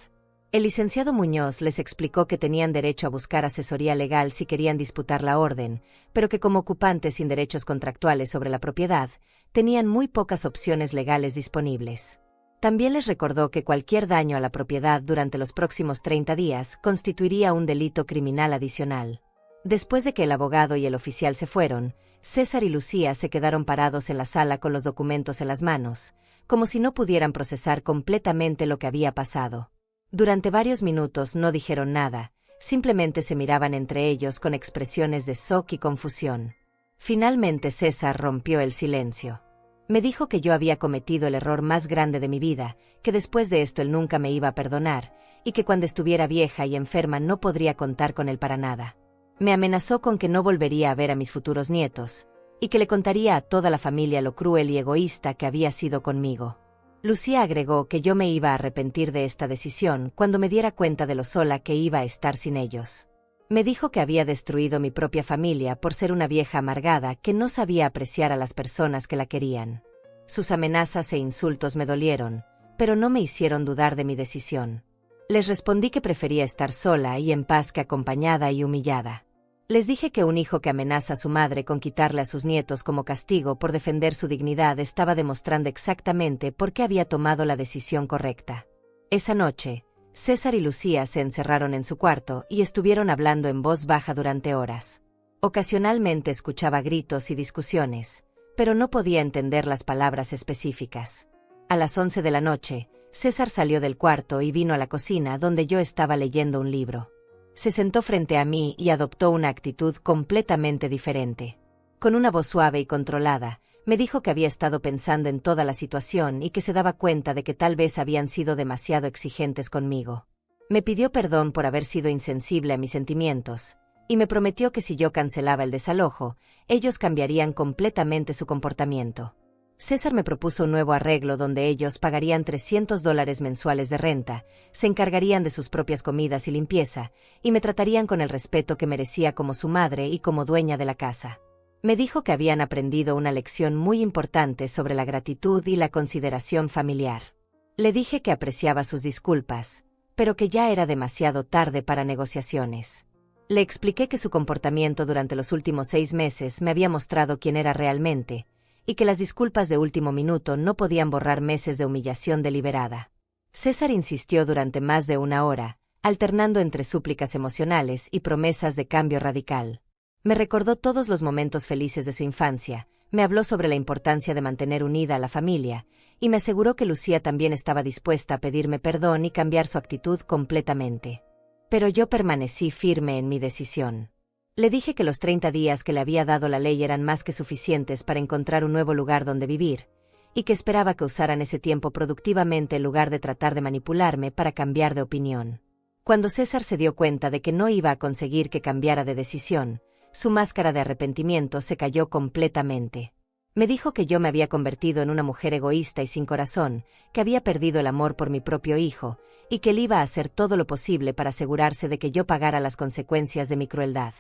El licenciado Muñoz les explicó que tenían derecho a buscar asesoría legal si querían disputar la orden, pero que como ocupantes sin derechos contractuales sobre la propiedad, tenían muy pocas opciones legales disponibles. También les recordó que cualquier daño a la propiedad durante los próximos 30 días constituiría un delito criminal adicional. Después de que el abogado y el oficial se fueron, César y Lucía se quedaron parados en la sala con los documentos en las manos, como si no pudieran procesar completamente lo que había pasado. Durante varios minutos no dijeron nada, simplemente se miraban entre ellos con expresiones de shock y confusión. Finalmente César rompió el silencio. Me dijo que yo había cometido el error más grande de mi vida, que después de esto él nunca me iba a perdonar, y que cuando estuviera vieja y enferma no podría contar con él para nada. Me amenazó con que no volvería a ver a mis futuros nietos, y que le contaría a toda la familia lo cruel y egoísta que había sido conmigo. Lucía agregó que yo me iba a arrepentir de esta decisión cuando me diera cuenta de lo sola que iba a estar sin ellos. Me dijo que había destruido mi propia familia por ser una vieja amargada que no sabía apreciar a las personas que la querían. Sus amenazas e insultos me dolieron, pero no me hicieron dudar de mi decisión. Les respondí que prefería estar sola y en paz que acompañada y humillada. Les dije que un hijo que amenaza a su madre con quitarle a sus nietos como castigo por defender su dignidad estaba demostrando exactamente por qué había tomado la decisión correcta. Esa noche, César y Lucía se encerraron en su cuarto y estuvieron hablando en voz baja durante horas. Ocasionalmente escuchaba gritos y discusiones, pero no podía entender las palabras específicas. A las 11 de la noche, César salió del cuarto y vino a la cocina donde yo estaba leyendo un libro. Se sentó frente a mí y adoptó una actitud completamente diferente. Con una voz suave y controlada, me dijo que había estado pensando en toda la situación y que se daba cuenta de que tal vez habían sido demasiado exigentes conmigo. Me pidió perdón por haber sido insensible a mis sentimientos, y me prometió que si yo cancelaba el desalojo, ellos cambiarían completamente su comportamiento. César me propuso un nuevo arreglo donde ellos pagarían $300 mensuales de renta, se encargarían de sus propias comidas y limpieza, y me tratarían con el respeto que merecía como su madre y como dueña de la casa. Me dijo que habían aprendido una lección muy importante sobre la gratitud y la consideración familiar. Le dije que apreciaba sus disculpas, pero que ya era demasiado tarde para negociaciones. Le expliqué que su comportamiento durante los últimos 6 meses me había mostrado quién era realmente, y que las disculpas de último minuto no podían borrar meses de humillación deliberada. César insistió durante más de 1 hora, alternando entre súplicas emocionales y promesas de cambio radical. Me recordó todos los momentos felices de su infancia, me habló sobre la importancia de mantener unida a la familia, y me aseguró que Lucía también estaba dispuesta a pedirme perdón y cambiar su actitud completamente. Pero yo permanecí firme en mi decisión. Le dije que los 30 días que le había dado la ley eran más que suficientes para encontrar un nuevo lugar donde vivir, y que esperaba que usaran ese tiempo productivamente en lugar de tratar de manipularme para cambiar de opinión. Cuando César se dio cuenta de que no iba a conseguir que cambiara de decisión, su máscara de arrepentimiento se cayó completamente. Me dijo que yo me había convertido en una mujer egoísta y sin corazón, que había perdido el amor por mi propio hijo, y que él iba a hacer todo lo posible para asegurarse de que yo pagara las consecuencias de mi crueldad.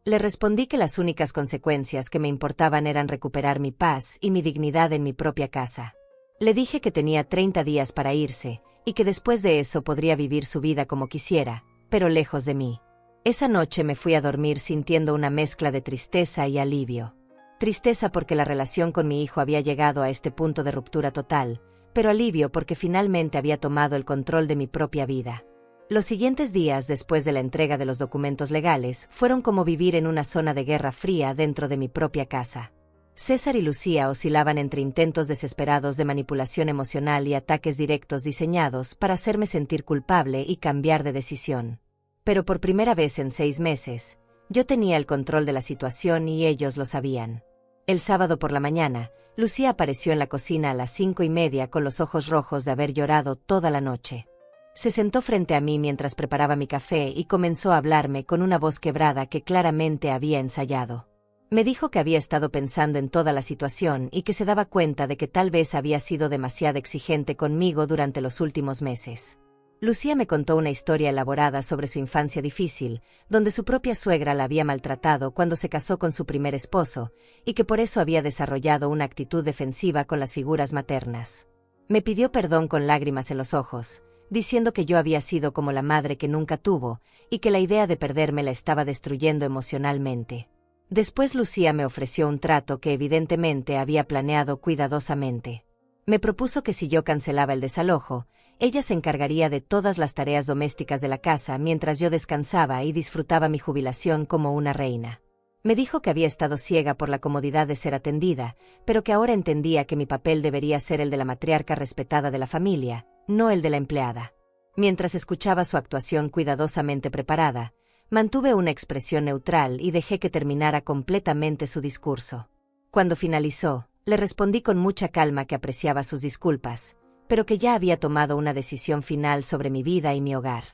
Le respondí que las únicas consecuencias que me importaban eran recuperar mi paz y mi dignidad en mi propia casa. Le dije que tenía 30 días para irse, y que después de eso podría vivir su vida como quisiera, pero lejos de mí. Esa noche me fui a dormir sintiendo una mezcla de tristeza y alivio. Tristeza porque la relación con mi hijo había llegado a este punto de ruptura total, pero alivio porque finalmente había tomado el control de mi propia vida. Los siguientes días después de la entrega de los documentos legales fueron como vivir en una zona de guerra fría dentro de mi propia casa. César y Lucía oscilaban entre intentos desesperados de manipulación emocional y ataques directos diseñados para hacerme sentir culpable y cambiar de decisión. Pero por primera vez en 6 meses, yo tenía el control de la situación y ellos lo sabían. El sábado por la mañana, Lucía apareció en la cocina a las 5:30 con los ojos rojos de haber llorado toda la noche. Se sentó frente a mí mientras preparaba mi café y comenzó a hablarme con una voz quebrada que claramente había ensayado. Me dijo que había estado pensando en toda la situación y que se daba cuenta de que tal vez había sido demasiado exigente conmigo durante los últimos meses. Lucía me contó una historia elaborada sobre su infancia difícil, donde su propia suegra la había maltratado cuando se casó con su primer esposo, y que por eso había desarrollado una actitud defensiva con las figuras maternas. Me pidió perdón con lágrimas en los ojos, diciendo que yo había sido como la madre que nunca tuvo, y que la idea de perderme la estaba destruyendo emocionalmente. Después Lucía me ofreció un trato que evidentemente había planeado cuidadosamente. Me propuso que si yo cancelaba el desalojo, ella se encargaría de todas las tareas domésticas de la casa mientras yo descansaba y disfrutaba mi jubilación como una reina. Me dijo que había estado ciega por la comodidad de ser atendida, pero que ahora entendía que mi papel debería ser el de la matriarca respetada de la familia, no el de la empleada. Mientras escuchaba su actuación cuidadosamente preparada, mantuve una expresión neutral y dejé que terminara completamente su discurso. Cuando finalizó, le respondí con mucha calma que apreciaba sus disculpas, pero que ya había tomado una decisión final sobre mi vida y mi hogar.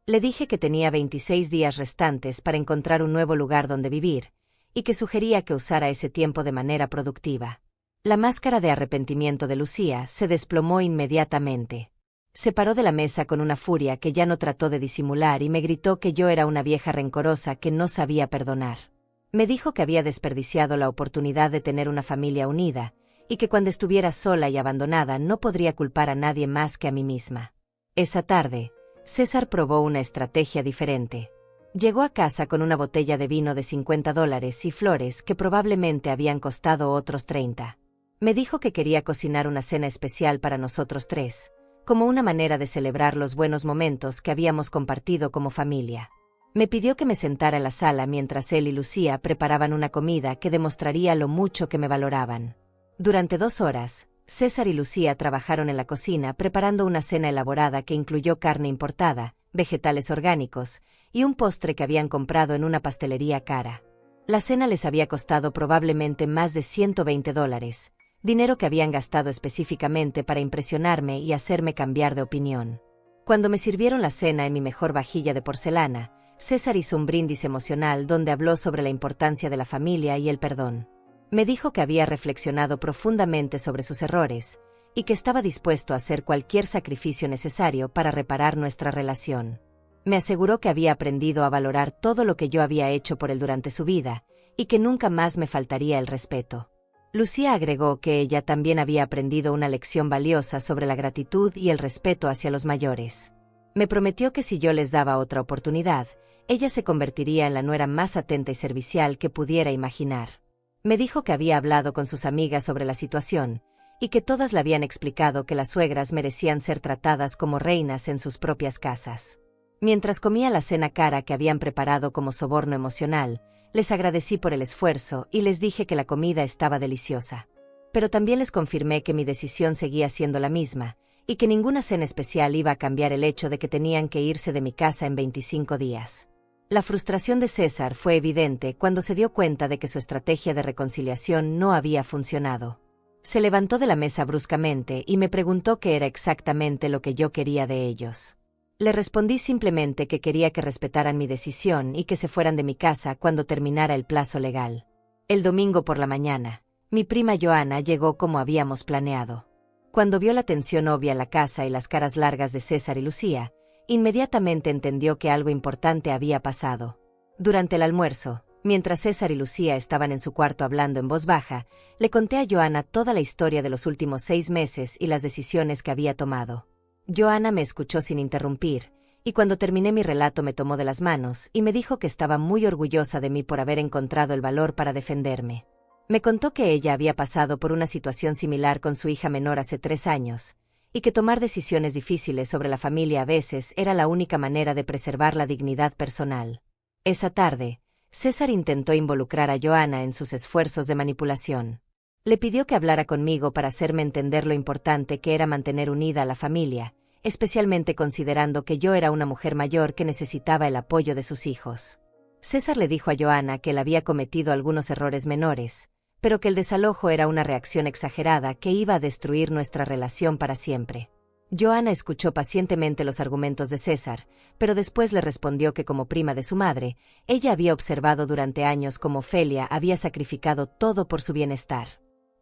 Le dije que tenía 26 días restantes para encontrar un nuevo lugar donde vivir, y que sugería que usara ese tiempo de manera productiva. La máscara de arrepentimiento de Lucía se desplomó inmediatamente. Se paró de la mesa con una furia que ya no trató de disimular y me gritó que yo era una vieja rencorosa que no sabía perdonar. Me dijo que había desperdiciado la oportunidad de tener una familia unida, y que cuando estuviera sola y abandonada no podría culpar a nadie más que a mí misma. Esa tarde, César probó una estrategia diferente. Llegó a casa con una botella de vino de $50 y flores que probablemente habían costado otros 30. Me dijo que quería cocinar una cena especial para nosotros 3, como una manera de celebrar los buenos momentos que habíamos compartido como familia. Me pidió que me sentara en la sala mientras él y Lucía preparaban una comida que demostraría lo mucho que me valoraban. Durante 2 horas, César y Lucía trabajaron en la cocina preparando una cena elaborada que incluyó carne importada, vegetales orgánicos, y un postre que habían comprado en una pastelería cara. La cena les había costado probablemente más de $120, dinero que habían gastado específicamente para impresionarme y hacerme cambiar de opinión. Cuando me sirvieron la cena en mi mejor vajilla de porcelana, César hizo un brindis emocional donde habló sobre la importancia de la familia y el perdón. Me dijo que había reflexionado profundamente sobre sus errores, y que estaba dispuesto a hacer cualquier sacrificio necesario para reparar nuestra relación. Me aseguró que había aprendido a valorar todo lo que yo había hecho por él durante su vida, y que nunca más me faltaría el respeto. Lucía agregó que ella también había aprendido una lección valiosa sobre la gratitud y el respeto hacia los mayores. Me prometió que si yo les daba otra oportunidad, ella se convertiría en la nuera más atenta y servicial que pudiera imaginar. Me dijo que había hablado con sus amigas sobre la situación, y que todas le habían explicado que las suegras merecían ser tratadas como reinas en sus propias casas. Mientras comía la cena cara que habían preparado como soborno emocional, les agradecí por el esfuerzo y les dije que la comida estaba deliciosa. Pero también les confirmé que mi decisión seguía siendo la misma, y que ninguna cena especial iba a cambiar el hecho de que tenían que irse de mi casa en 25 días. La frustración de César fue evidente cuando se dio cuenta de que su estrategia de reconciliación no había funcionado. Se levantó de la mesa bruscamente y me preguntó qué era exactamente lo que yo quería de ellos. Le respondí simplemente que quería que respetaran mi decisión y que se fueran de mi casa cuando terminara el plazo legal. El domingo por la mañana, mi prima Joana llegó como habíamos planeado. Cuando vio la tensión obvia en la casa y las caras largas de César y Lucía, inmediatamente entendió que algo importante había pasado. Durante el almuerzo, mientras César y Lucía estaban en su cuarto hablando en voz baja, le conté a Joana toda la historia de los últimos 6 meses y las decisiones que había tomado. Joana me escuchó sin interrumpir, y cuando terminé mi relato me tomó de las manos y me dijo que estaba muy orgullosa de mí por haber encontrado el valor para defenderme. Me contó que ella había pasado por una situación similar con su hija menor hace 3 años, y que tomar decisiones difíciles sobre la familia a veces era la única manera de preservar la dignidad personal. Esa tarde, César intentó involucrar a Joanna en sus esfuerzos de manipulación. Le pidió que hablara conmigo para hacerme entender lo importante que era mantener unida a la familia, especialmente considerando que yo era una mujer mayor que necesitaba el apoyo de sus hijos. César le dijo a Joanna que él había cometido algunos errores menores, pero que el desalojo era una reacción exagerada que iba a destruir nuestra relación para siempre. Joanna escuchó pacientemente los argumentos de César, pero después le respondió que como prima de su madre, ella había observado durante años cómo Ofelia había sacrificado todo por su bienestar.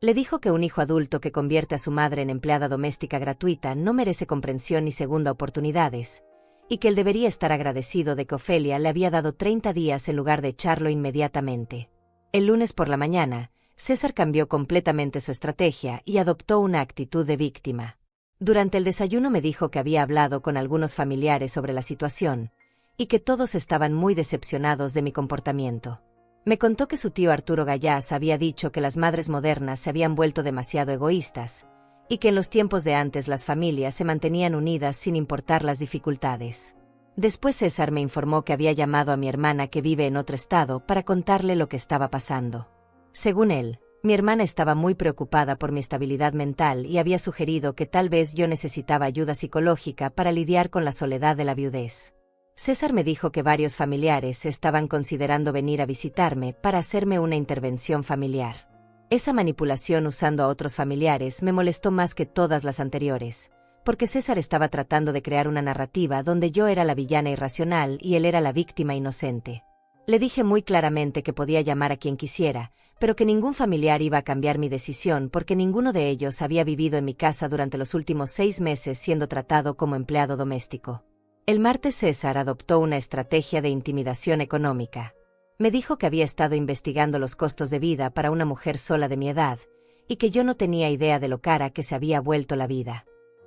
Le dijo que un hijo adulto que convierte a su madre en empleada doméstica gratuita no merece comprensión ni segunda oportunidades, y que él debería estar agradecido de que Ofelia le había dado 30 días en lugar de echarlo inmediatamente. El lunes por la mañana, César cambió completamente su estrategia y adoptó una actitud de víctima. Durante el desayuno me dijo que había hablado con algunos familiares sobre la situación, y que todos estaban muy decepcionados de mi comportamiento. Me contó que su tío Arturo Gallás había dicho que las madres modernas se habían vuelto demasiado egoístas, y que en los tiempos de antes las familias se mantenían unidas sin importar las dificultades. Después César me informó que había llamado a mi hermana que vive en otro estado para contarle lo que estaba pasando. Según él, mi hermana estaba muy preocupada por mi estabilidad mental y había sugerido que tal vez yo necesitaba ayuda psicológica para lidiar con la soledad de la viudez. César me dijo que varios familiares estaban considerando venir a visitarme para hacerme una intervención familiar. Esa manipulación usando a otros familiares me molestó más que todas las anteriores, porque César estaba tratando de crear una narrativa donde yo era la villana irracional y él era la víctima inocente. Le dije muy claramente que podía llamar a quien quisiera, pero que ningún familiar iba a cambiar mi decisión porque ninguno de ellos había vivido en mi casa durante los últimos 6 meses siendo tratado como empleado doméstico. El martes César adoptó una estrategia de intimidación económica. Me dijo que había estado investigando los costos de vida para una mujer sola de mi edad, y que yo no tenía idea de lo cara que se había vuelto la vida.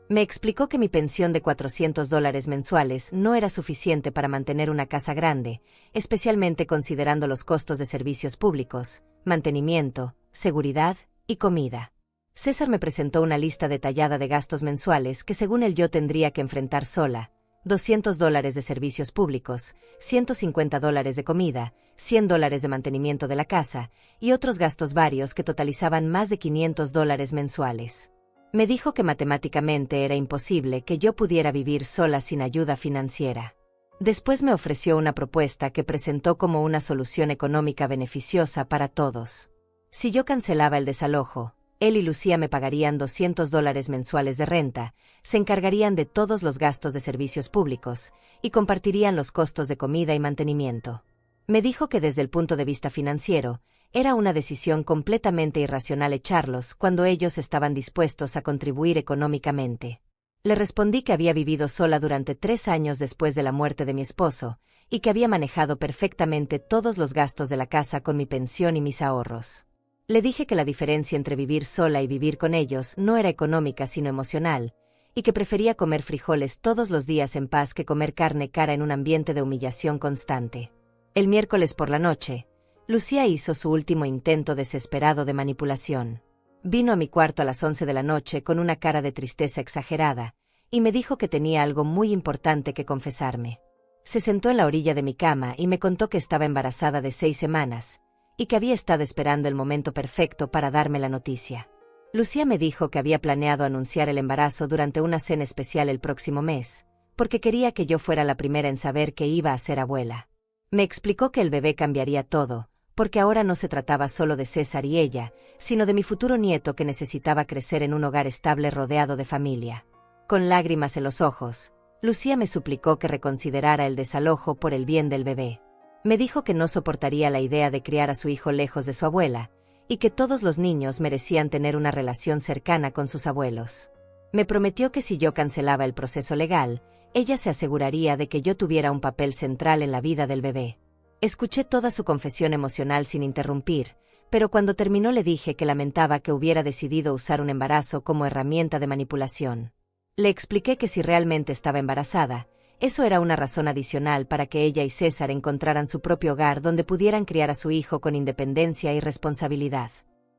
Me explicó que mi pensión de $400 mensuales no era suficiente para mantener una casa grande, especialmente considerando los costos de servicios públicos, mantenimiento, seguridad y comida. César me presentó una lista detallada de gastos mensuales que según él yo tendría que enfrentar sola: $200 de servicios públicos, $150 de comida, $100 de mantenimiento de la casa, y otros gastos varios que totalizaban más de $500 mensuales. Me dijo que matemáticamente era imposible que yo pudiera vivir sola sin ayuda financiera. Después me ofreció una propuesta que presentó como una solución económica beneficiosa para todos. Si yo cancelaba el desalojo, él y Lucía me pagarían $200 mensuales de renta, se encargarían de todos los gastos de servicios públicos, y compartirían los costos de comida y mantenimiento. Me dijo que desde el punto de vista financiero, era una decisión completamente irracional echarlos cuando ellos estaban dispuestos a contribuir económicamente. Le respondí que había vivido sola durante 3 años después de la muerte de mi esposo, y que había manejado perfectamente todos los gastos de la casa con mi pensión y mis ahorros. Le dije que la diferencia entre vivir sola y vivir con ellos no era económica sino emocional, y que prefería comer frijoles todos los días en paz que comer carne cara en un ambiente de humillación constante. El miércoles por la noche, Lucía hizo su último intento desesperado de manipulación. Vino a mi cuarto a las 11 de la noche con una cara de tristeza exagerada, y me dijo que tenía algo muy importante que confesarme. Se sentó en la orilla de mi cama y me contó que estaba embarazada de 6 semanas, y que había estado esperando el momento perfecto para darme la noticia. Lucía me dijo que había planeado anunciar el embarazo durante una cena especial el próximo mes, porque quería que yo fuera la primera en saber que iba a ser abuela. Me explicó que el bebé cambiaría todo, porque ahora no se trataba solo de César y ella, sino de mi futuro nieto que necesitaba crecer en un hogar estable rodeado de familia. Con lágrimas en los ojos, Lucía me suplicó que reconsiderara el desalojo por el bien del bebé. Me dijo que no soportaría la idea de criar a su hijo lejos de su abuela, y que todos los niños merecían tener una relación cercana con sus abuelos. Me prometió que si yo cancelaba el proceso legal, ella se aseguraría de que yo tuviera un papel central en la vida del bebé. Escuché toda su confesión emocional sin interrumpir, pero cuando terminó le dije que lamentaba que hubiera decidido usar un embarazo como herramienta de manipulación. Le expliqué que si realmente estaba embarazada, eso era una razón adicional para que ella y César encontraran su propio hogar donde pudieran criar a su hijo con independencia y responsabilidad.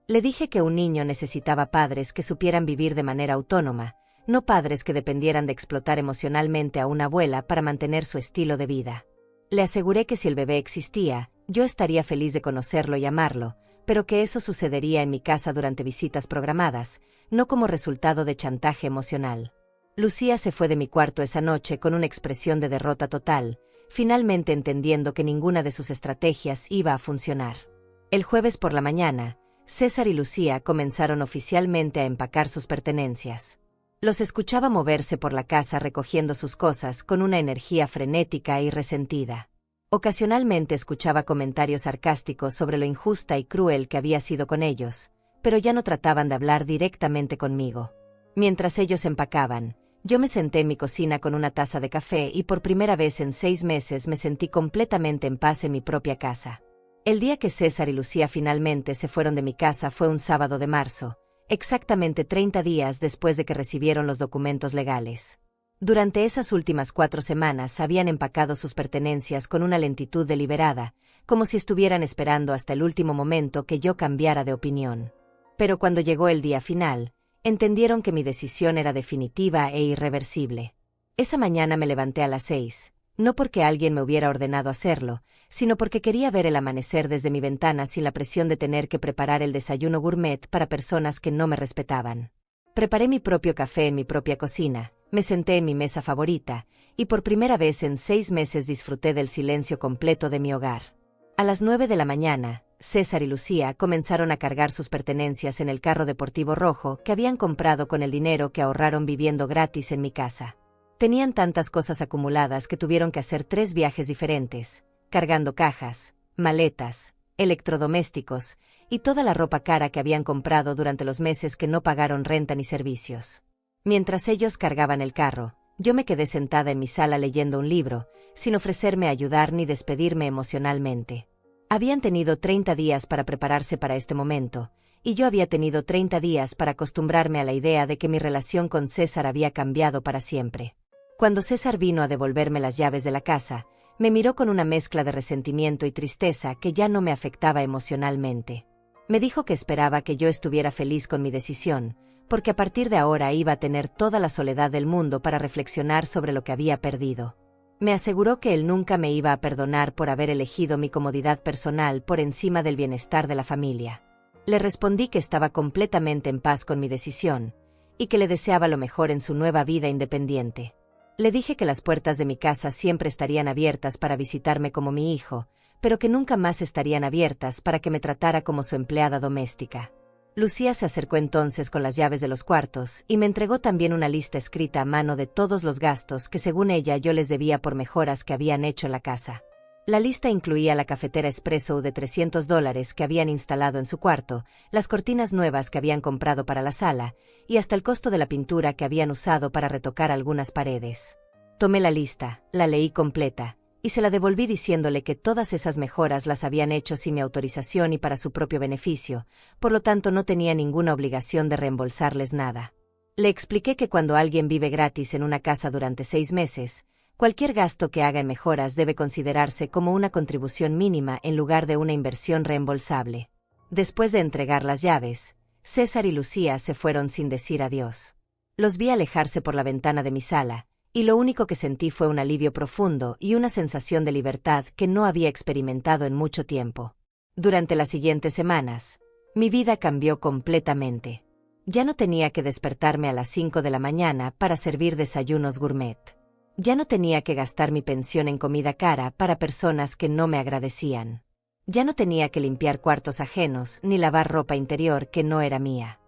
Le dije que un niño necesitaba padres que supieran vivir de manera autónoma, no padres que dependieran de explotar emocionalmente a una abuela para mantener su estilo de vida. Le aseguré que si el bebé existía, yo estaría feliz de conocerlo y amarlo, pero que eso sucedería en mi casa durante visitas programadas, no como resultado de chantaje emocional. Lucía se fue de mi cuarto esa noche con una expresión de derrota total, finalmente entendiendo que ninguna de sus estrategias iba a funcionar. El jueves por la mañana, César y Lucía comenzaron oficialmente a empacar sus pertenencias. Los escuchaba moverse por la casa recogiendo sus cosas con una energía frenética y resentida. Ocasionalmente escuchaba comentarios sarcásticos sobre lo injusta y cruel que había sido con ellos, pero ya no trataban de hablar directamente conmigo. Mientras ellos empacaban, yo me senté en mi cocina con una taza de café y por primera vez en 6 meses me sentí completamente en paz en mi propia casa. El día que César y Lucía finalmente se fueron de mi casa fue un sábado de marzo, exactamente 30 días después de que recibieron los documentos legales. Durante esas últimas 4 semanas habían empacado sus pertenencias con una lentitud deliberada, como si estuvieran esperando hasta el último momento que yo cambiara de opinión. Pero cuando llegó el día final, entendieron que mi decisión era definitiva e irreversible. Esa mañana me levanté a las 6, no porque alguien me hubiera ordenado hacerlo, sino porque quería ver el amanecer desde mi ventana sin la presión de tener que preparar el desayuno gourmet para personas que no me respetaban. Preparé mi propio café en mi propia cocina, me senté en mi mesa favorita, y por primera vez en 6 meses disfruté del silencio completo de mi hogar. A las 9 de la mañana, César y Lucía comenzaron a cargar sus pertenencias en el carro deportivo rojo que habían comprado con el dinero que ahorraron viviendo gratis en mi casa. Tenían tantas cosas acumuladas que tuvieron que hacer 3 viajes diferentes, cargando cajas, maletas, electrodomésticos y toda la ropa cara que habían comprado durante los meses que no pagaron renta ni servicios. Mientras ellos cargaban el carro, yo me quedé sentada en mi sala leyendo un libro, sin ofrecerme a ayudar ni despedirme emocionalmente. Habían tenido 30 días para prepararse para este momento, y yo había tenido 30 días para acostumbrarme a la idea de que mi relación con César había cambiado para siempre. Cuando César vino a devolverme las llaves de la casa, me miró con una mezcla de resentimiento y tristeza que ya no me afectaba emocionalmente. Me dijo que esperaba que yo estuviera feliz con mi decisión, porque a partir de ahora iba a tener toda la soledad del mundo para reflexionar sobre lo que había perdido. Me aseguró que él nunca me iba a perdonar por haber elegido mi comodidad personal por encima del bienestar de la familia. Le respondí que estaba completamente en paz con mi decisión, y que le deseaba lo mejor en su nueva vida independiente. Le dije que las puertas de mi casa siempre estarían abiertas para visitarme como mi hijo, pero que nunca más estarían abiertas para que me tratara como su empleada doméstica. Lucía se acercó entonces con las llaves de los cuartos y me entregó también una lista escrita a mano de todos los gastos que según ella yo les debía por mejoras que habían hecho en la casa. La lista incluía la cafetera Espresso de $300 que habían instalado en su cuarto, las cortinas nuevas que habían comprado para la sala, y hasta el costo de la pintura que habían usado para retocar algunas paredes. Tomé la lista, la leí completa, y se la devolví diciéndole que todas esas mejoras las habían hecho sin mi autorización y para su propio beneficio, por lo tanto no tenía ninguna obligación de reembolsarles nada. Le expliqué que cuando alguien vive gratis en una casa durante 6 meses, cualquier gasto que haga en mejoras debe considerarse como una contribución mínima en lugar de una inversión reembolsable. Después de entregar las llaves, César y Lucía se fueron sin decir adiós. Los vi alejarse por la ventana de mi sala, y lo único que sentí fue un alivio profundo y una sensación de libertad que no había experimentado en mucho tiempo. Durante las siguientes semanas, mi vida cambió completamente. Ya no tenía que despertarme a las 5 de la mañana para servir desayunos gourmet. Ya no tenía que gastar mi pensión en comida cara para personas que no me agradecían. Ya no tenía que limpiar cuartos ajenos ni lavar ropa interior que no era mía.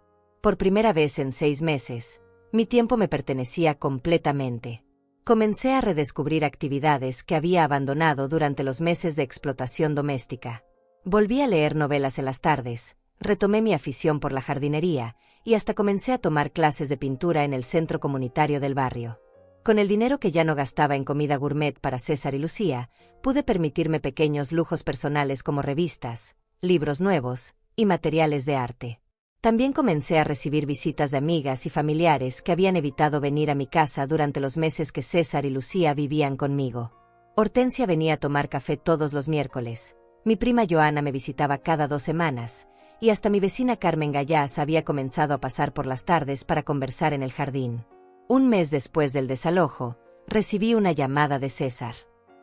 Por primera vez en 6 meses, mi tiempo me pertenecía completamente. Comencé a redescubrir actividades que había abandonado durante los meses de explotación doméstica. Volví a leer novelas en las tardes, retomé mi afición por la jardinería, y hasta comencé a tomar clases de pintura en el centro comunitario del barrio. Con el dinero que ya no gastaba en comida gourmet para César y Lucía, pude permitirme pequeños lujos personales como revistas, libros nuevos y materiales de arte. También comencé a recibir visitas de amigas y familiares que habían evitado venir a mi casa durante los meses que César y Lucía vivían conmigo. Hortensia venía a tomar café todos los miércoles, mi prima Joana me visitaba cada 2 semanas, y hasta mi vecina Carmen Gallás había comenzado a pasar por las tardes para conversar en el jardín. Un mes después del desalojo, recibí una llamada de César.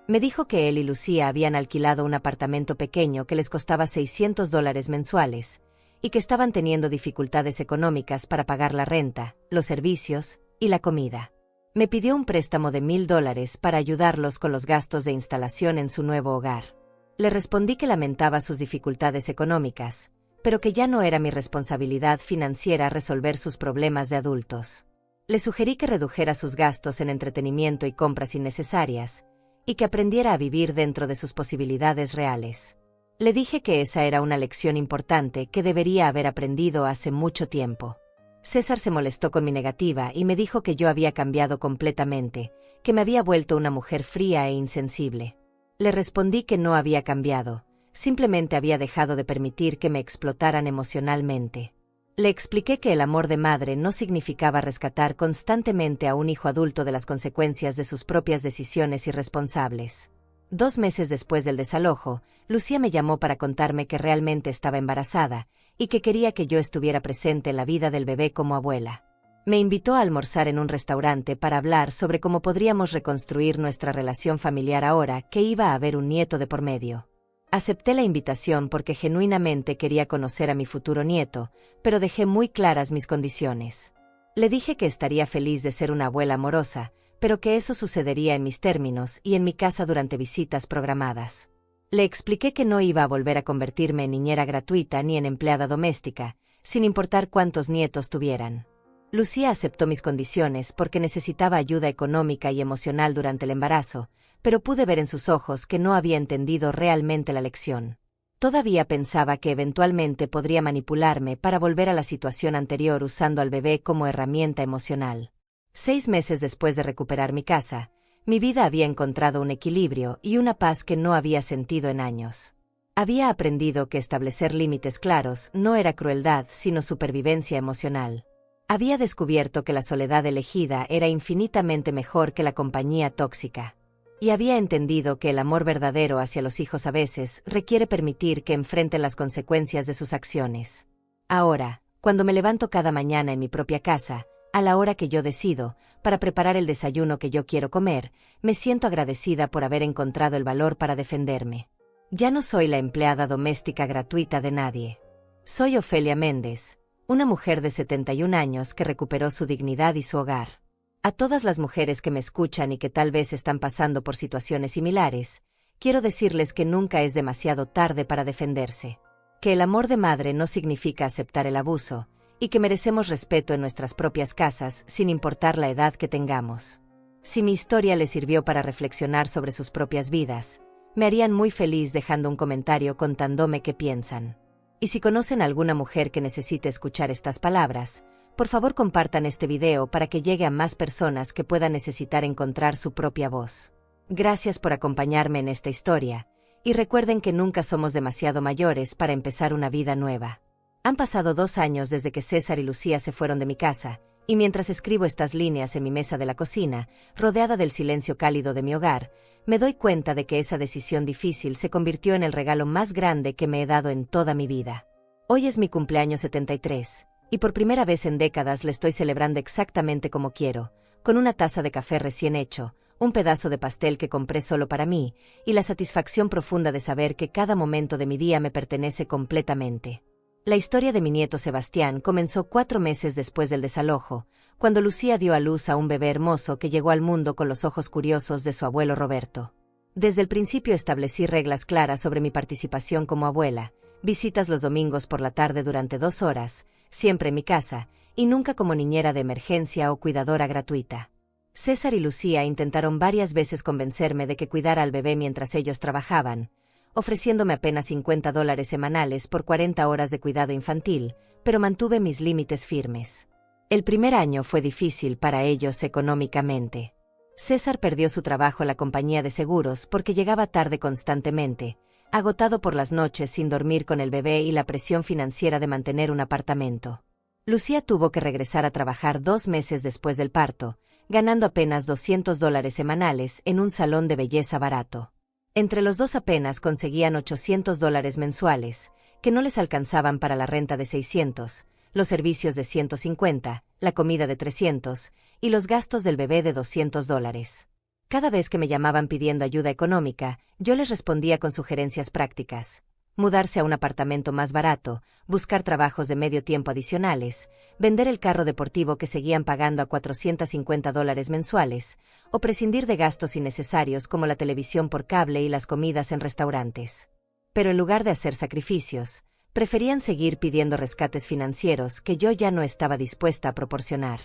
Me dijo que él y Lucía habían alquilado un apartamento pequeño que les costaba $600 mensuales, y que estaban teniendo dificultades económicas para pagar la renta, los servicios y la comida. Me pidió un préstamo de $1,000 para ayudarlos con los gastos de instalación en su nuevo hogar. Le respondí que lamentaba sus dificultades económicas, pero que ya no era mi responsabilidad financiera resolver sus problemas de adultos. Le sugerí que redujera sus gastos en entretenimiento y compras innecesarias, y que aprendiera a vivir dentro de sus posibilidades reales. Le dije que esa era una lección importante que debería haber aprendido hace mucho tiempo. César se molestó con mi negativa y me dijo que yo había cambiado completamente, que me había vuelto una mujer fría e insensible. Le respondí que no había cambiado, simplemente había dejado de permitir que me explotaran emocionalmente. Le expliqué que el amor de madre no significaba rescatar constantemente a un hijo adulto de las consecuencias de sus propias decisiones irresponsables. 2 meses después del desalojo, Lucía me llamó para contarme que realmente estaba embarazada y que quería que yo estuviera presente en la vida del bebé como abuela. Me invitó a almorzar en un restaurante para hablar sobre cómo podríamos reconstruir nuestra relación familiar ahora que iba a haber un nieto de por medio. Acepté la invitación porque genuinamente quería conocer a mi futuro nieto, pero dejé muy claras mis condiciones. Le dije que estaría feliz de ser una abuela amorosa, pero que eso sucedería en mis términos y en mi casa durante visitas programadas. Le expliqué que no iba a volver a convertirme en niñera gratuita ni en empleada doméstica, sin importar cuántos nietos tuvieran. Lucía aceptó mis condiciones porque necesitaba ayuda económica y emocional durante el embarazo, pero pude ver en sus ojos que no había entendido realmente la lección. Todavía pensaba que eventualmente podría manipularme para volver a la situación anterior usando al bebé como herramienta emocional. 6 meses después de recuperar mi casa, mi vida había encontrado un equilibrio y una paz que no había sentido en años. Había aprendido que establecer límites claros no era crueldad sino supervivencia emocional. Había descubierto que la soledad elegida era infinitamente mejor que la compañía tóxica. Y había entendido que el amor verdadero hacia los hijos a veces requiere permitir que enfrenten las consecuencias de sus acciones. Ahora, cuando me levanto cada mañana en mi propia casa, a la hora que yo decido, para preparar el desayuno que yo quiero comer, me siento agradecida por haber encontrado el valor para defenderme. Ya no soy la empleada doméstica gratuita de nadie. Soy Ofelia Méndez, una mujer de 71 años que recuperó su dignidad y su hogar. A todas las mujeres que me escuchan y que tal vez están pasando por situaciones similares, quiero decirles que nunca es demasiado tarde para defenderse. Que el amor de madre no significa aceptar el abuso, y que merecemos respeto en nuestras propias casas sin importar la edad que tengamos. Si mi historia les sirvió para reflexionar sobre sus propias vidas, me harían muy feliz dejando un comentario contándome qué piensan. Y si conocen a alguna mujer que necesite escuchar estas palabras, por favor compartan este video para que llegue a más personas que puedan necesitar encontrar su propia voz. Gracias por acompañarme en esta historia, y recuerden que nunca somos demasiado mayores para empezar una vida nueva. Han pasado 2 años desde que César y Lucía se fueron de mi casa, y mientras escribo estas líneas en mi mesa de la cocina, rodeada del silencio cálido de mi hogar, me doy cuenta de que esa decisión difícil se convirtió en el regalo más grande que me he dado en toda mi vida. Hoy es mi cumpleaños 73. Y por primera vez en décadas le estoy celebrando exactamente como quiero, con una taza de café recién hecho, un pedazo de pastel que compré solo para mí, y la satisfacción profunda de saber que cada momento de mi día me pertenece completamente. La historia de mi nieto Sebastián comenzó 4 meses después del desalojo, cuando Lucía dio a luz a un bebé hermoso que llegó al mundo con los ojos curiosos de su abuelo Roberto. Desde el principio establecí reglas claras sobre mi participación como abuela, visitas los domingos por la tarde durante 2 horas, siempre en mi casa, y nunca como niñera de emergencia o cuidadora gratuita. César y Lucía intentaron varias veces convencerme de que cuidara al bebé mientras ellos trabajaban, ofreciéndome apenas $50 semanales por 40 horas de cuidado infantil, pero mantuve mis límites firmes. El primer año fue difícil para ellos económicamente. César perdió su trabajo en la compañía de seguros porque llegaba tarde constantemente, agotado por las noches sin dormir con el bebé y la presión financiera de mantener un apartamento. Lucía tuvo que regresar a trabajar 2 meses después del parto, ganando apenas $200 semanales en un salón de belleza barato. Entre los dos apenas conseguían $800 mensuales, que no les alcanzaban para la renta de $600, los servicios de 150, la comida de 300, y los gastos del bebé de $200. Cada vez que me llamaban pidiendo ayuda económica, yo les respondía con sugerencias prácticas. Mudarse a un apartamento más barato, buscar trabajos de medio tiempo adicionales, vender el carro deportivo que seguían pagando a $450 mensuales, o prescindir de gastos innecesarios como la televisión por cable y las comidas en restaurantes. Pero en lugar de hacer sacrificios, preferían seguir pidiendo rescates financieros que yo ya no estaba dispuesta a proporcionar.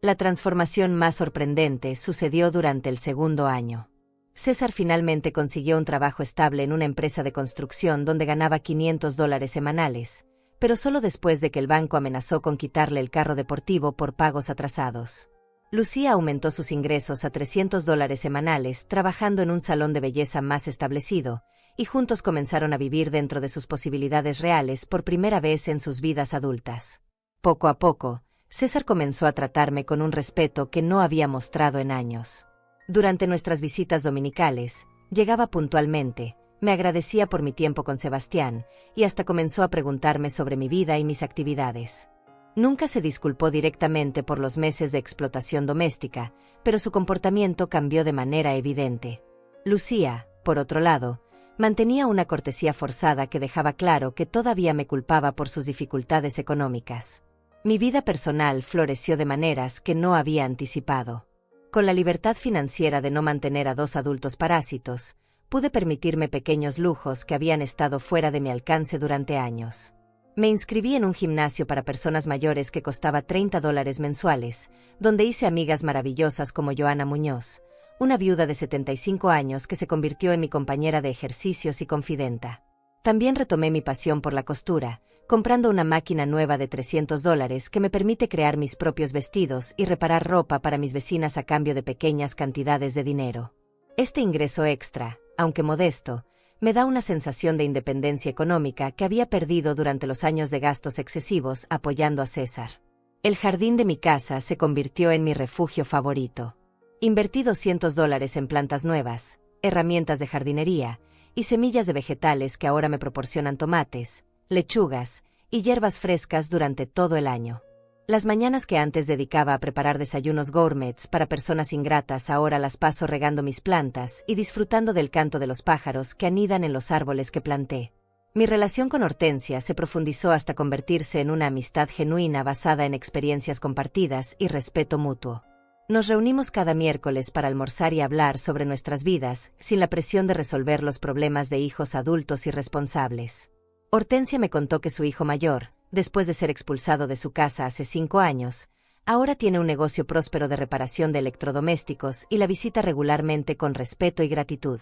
La transformación más sorprendente sucedió durante el segundo año. César finalmente consiguió un trabajo estable en una empresa de construcción donde ganaba $500 semanales, pero solo después de que el banco amenazó con quitarle el carro deportivo por pagos atrasados. Lucía aumentó sus ingresos a $300 semanales trabajando en un salón de belleza más establecido, y juntos comenzaron a vivir dentro de sus posibilidades reales por primera vez en sus vidas adultas. Poco a poco, César comenzó a tratarme con un respeto que no había mostrado en años. Durante nuestras visitas dominicales, llegaba puntualmente, me agradecía por mi tiempo con Sebastián, y hasta comenzó a preguntarme sobre mi vida y mis actividades. Nunca se disculpó directamente por los meses de explotación doméstica, pero su comportamiento cambió de manera evidente. Lucía, por otro lado, mantenía una cortesía forzada que dejaba claro que todavía me culpaba por sus dificultades económicas. Mi vida personal floreció de maneras que no había anticipado. Con la libertad financiera de no mantener a 2 adultos parásitos, pude permitirme pequeños lujos que habían estado fuera de mi alcance durante años. Me inscribí en un gimnasio para personas mayores que costaba $30 mensuales, donde hice amigas maravillosas como Joana Muñoz, una viuda de 75 años que se convirtió en mi compañera de ejercicios y confidenta. También retomé mi pasión por la costura, comprando una máquina nueva de $300 que me permite crear mis propios vestidos y reparar ropa para mis vecinas a cambio de pequeñas cantidades de dinero. Este ingreso extra, aunque modesto, me da una sensación de independencia económica que había perdido durante los años de gastos excesivos apoyando a César. El jardín de mi casa se convirtió en mi refugio favorito. Invertí $200 en plantas nuevas, herramientas de jardinería y semillas de vegetales que ahora me proporcionan tomates, lechugas y hierbas frescas durante todo el año. Las mañanas que antes dedicaba a preparar desayunos gourmets para personas ingratas ahora las paso regando mis plantas y disfrutando del canto de los pájaros que anidan en los árboles que planté. Mi relación con Hortensia se profundizó hasta convertirse en una amistad genuina basada en experiencias compartidas y respeto mutuo. Nos reunimos cada miércoles para almorzar y hablar sobre nuestras vidas, sin la presión de resolver los problemas de hijos adultos y responsables. Hortensia me contó que su hijo mayor, después de ser expulsado de su casa hace 5 años, ahora tiene un negocio próspero de reparación de electrodomésticos y la visita regularmente con respeto y gratitud.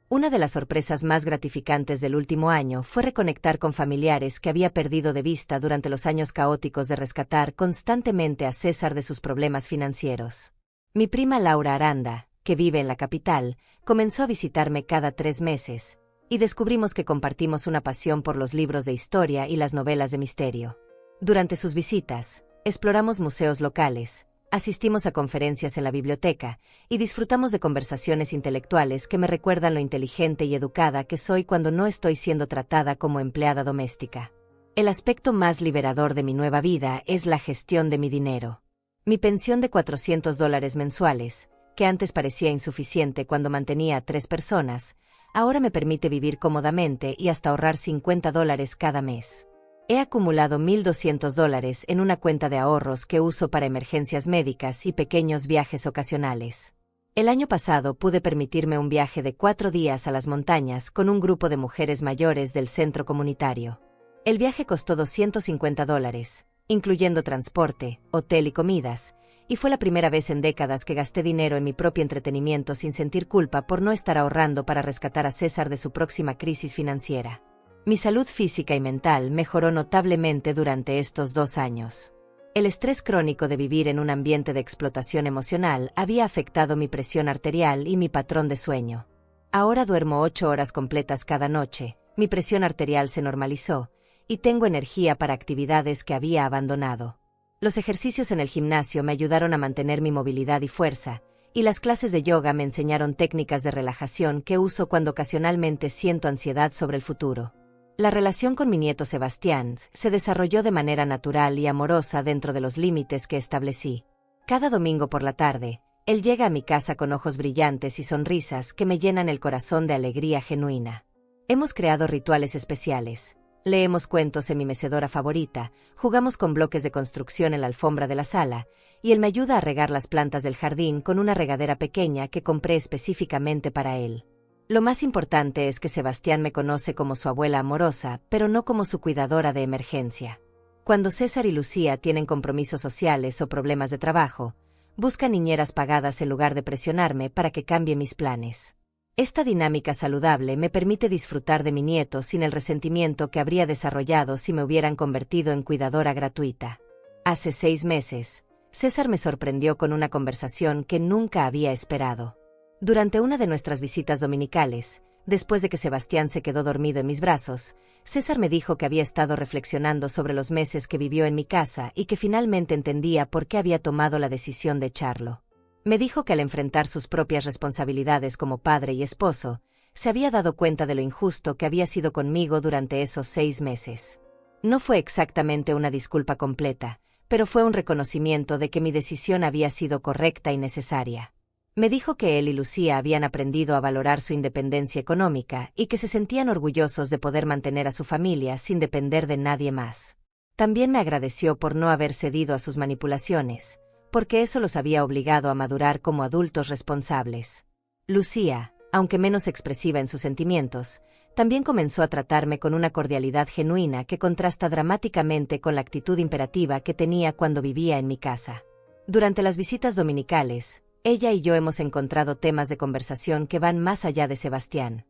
Una de las sorpresas más gratificantes del último año fue reconectar con familiares que había perdido de vista durante los años caóticos de rescatar constantemente a César de sus problemas financieros. Mi prima Laura Aranda, que vive en la capital, comenzó a visitarme cada 3 meses, y descubrimos que compartimos una pasión por los libros de historia y las novelas de misterio. Durante sus visitas, exploramos museos locales, asistimos a conferencias en la biblioteca y disfrutamos de conversaciones intelectuales que me recuerdan lo inteligente y educada que soy cuando no estoy siendo tratada como empleada doméstica. El aspecto más liberador de mi nueva vida es la gestión de mi dinero. Mi pensión de $400 mensuales, que antes parecía insuficiente cuando mantenía a 3 personas, ahora me permite vivir cómodamente y hasta ahorrar $50 cada mes. He acumulado $1,200 en una cuenta de ahorros que uso para emergencias médicas y pequeños viajes ocasionales. El año pasado pude permitirme un viaje de 4 días a las montañas con un grupo de mujeres mayores del centro comunitario. El viaje costó $250, incluyendo transporte, hotel y comidas, y fue la primera vez en décadas que gasté dinero en mi propio entretenimiento sin sentir culpa por no estar ahorrando para rescatar a César de su próxima crisis financiera. Mi salud física y mental mejoró notablemente durante estos 2 años. El estrés crónico de vivir en un ambiente de explotación emocional había afectado mi presión arterial y mi patrón de sueño. Ahora duermo 8 horas completas cada noche, mi presión arterial se normalizó, y tengo energía para actividades que había abandonado. Los ejercicios en el gimnasio me ayudaron a mantener mi movilidad y fuerza, y las clases de yoga me enseñaron técnicas de relajación que uso cuando ocasionalmente siento ansiedad sobre el futuro. La relación con mi nieto Sebastián se desarrolló de manera natural y amorosa dentro de los límites que establecí. Cada domingo por la tarde, él llega a mi casa con ojos brillantes y sonrisas que me llenan el corazón de alegría genuina. Hemos creado rituales especiales. Leemos cuentos en mi mecedora favorita, jugamos con bloques de construcción en la alfombra de la sala, y él me ayuda a regar las plantas del jardín con una regadera pequeña que compré específicamente para él. Lo más importante es que Sebastián me conoce como su abuela amorosa, pero no como su cuidadora de emergencia. Cuando César y Lucía tienen compromisos sociales o problemas de trabajo, buscan niñeras pagadas en lugar de presionarme para que cambie mis planes. Esta dinámica saludable me permite disfrutar de mi nieto sin el resentimiento que habría desarrollado si me hubieran convertido en cuidadora gratuita. Hace 6 meses, César me sorprendió con una conversación que nunca había esperado. Durante una de nuestras visitas dominicales, después de que Sebastián se quedó dormido en mis brazos, César me dijo que había estado reflexionando sobre los meses que vivió en mi casa y que finalmente entendía por qué había tomado la decisión de echarlo. Me dijo que al enfrentar sus propias responsabilidades como padre y esposo, se había dado cuenta de lo injusto que había sido conmigo durante esos 6 meses. No fue exactamente una disculpa completa, pero fue un reconocimiento de que mi decisión había sido correcta y necesaria. Me dijo que él y Lucía habían aprendido a valorar su independencia económica y que se sentían orgullosos de poder mantener a su familia sin depender de nadie más. También me agradeció por no haber cedido a sus manipulaciones, porque eso los había obligado a madurar como adultos responsables. Lucía, aunque menos expresiva en sus sentimientos, también comenzó a tratarme con una cordialidad genuina que contrasta dramáticamente con la actitud imperativa que tenía cuando vivía en mi casa. Durante las visitas dominicales, ella y yo hemos encontrado temas de conversación que van más allá de Sebastián.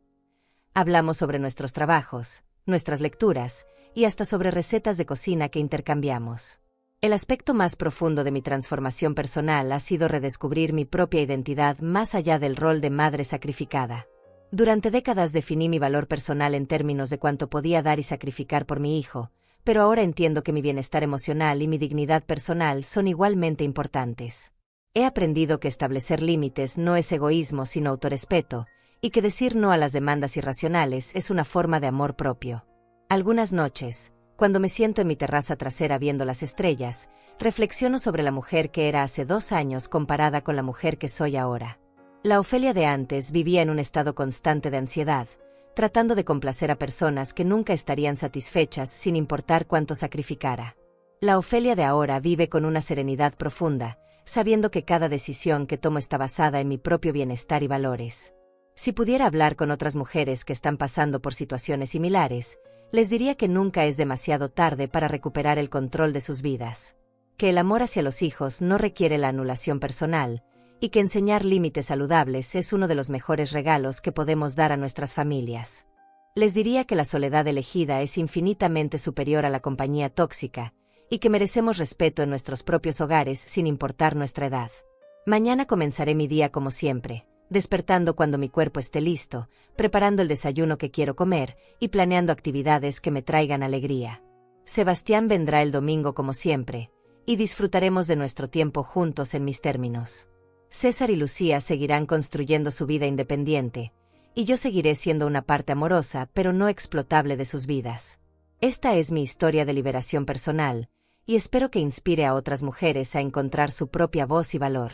Hablamos sobre nuestros trabajos, nuestras lecturas, y hasta sobre recetas de cocina que intercambiamos. El aspecto más profundo de mi transformación personal ha sido redescubrir mi propia identidad más allá del rol de madre sacrificada. Durante décadas definí mi valor personal en términos de cuánto podía dar y sacrificar por mi hijo, pero ahora entiendo que mi bienestar emocional y mi dignidad personal son igualmente importantes. He aprendido que establecer límites no es egoísmo sino autorrespeto, y que decir no a las demandas irracionales es una forma de amor propio. Algunas noches, cuando me siento en mi terraza trasera viendo las estrellas, reflexiono sobre la mujer que era hace 2 años comparada con la mujer que soy ahora. La Ofelia de antes vivía en un estado constante de ansiedad, tratando de complacer a personas que nunca estarían satisfechas sin importar cuánto sacrificara. La Ofelia de ahora vive con una serenidad profunda, sabiendo que cada decisión que tomo está basada en mi propio bienestar y valores. Si pudiera hablar con otras mujeres que están pasando por situaciones similares, les diría que nunca es demasiado tarde para recuperar el control de sus vidas, que el amor hacia los hijos no requiere la anulación personal, y que enseñar límites saludables es uno de los mejores regalos que podemos dar a nuestras familias. Les diría que la soledad elegida es infinitamente superior a la compañía tóxica, y que merecemos respeto en nuestros propios hogares sin importar nuestra edad. Mañana comenzaré mi día como siempre, despertando cuando mi cuerpo esté listo, preparando el desayuno que quiero comer y planeando actividades que me traigan alegría. Sebastián vendrá el domingo como siempre, y disfrutaremos de nuestro tiempo juntos en mis términos. César y Lucía seguirán construyendo su vida independiente, y yo seguiré siendo una parte amorosa pero no explotable de sus vidas. Esta es mi historia de liberación personal, y espero que inspire a otras mujeres a encontrar su propia voz y valor.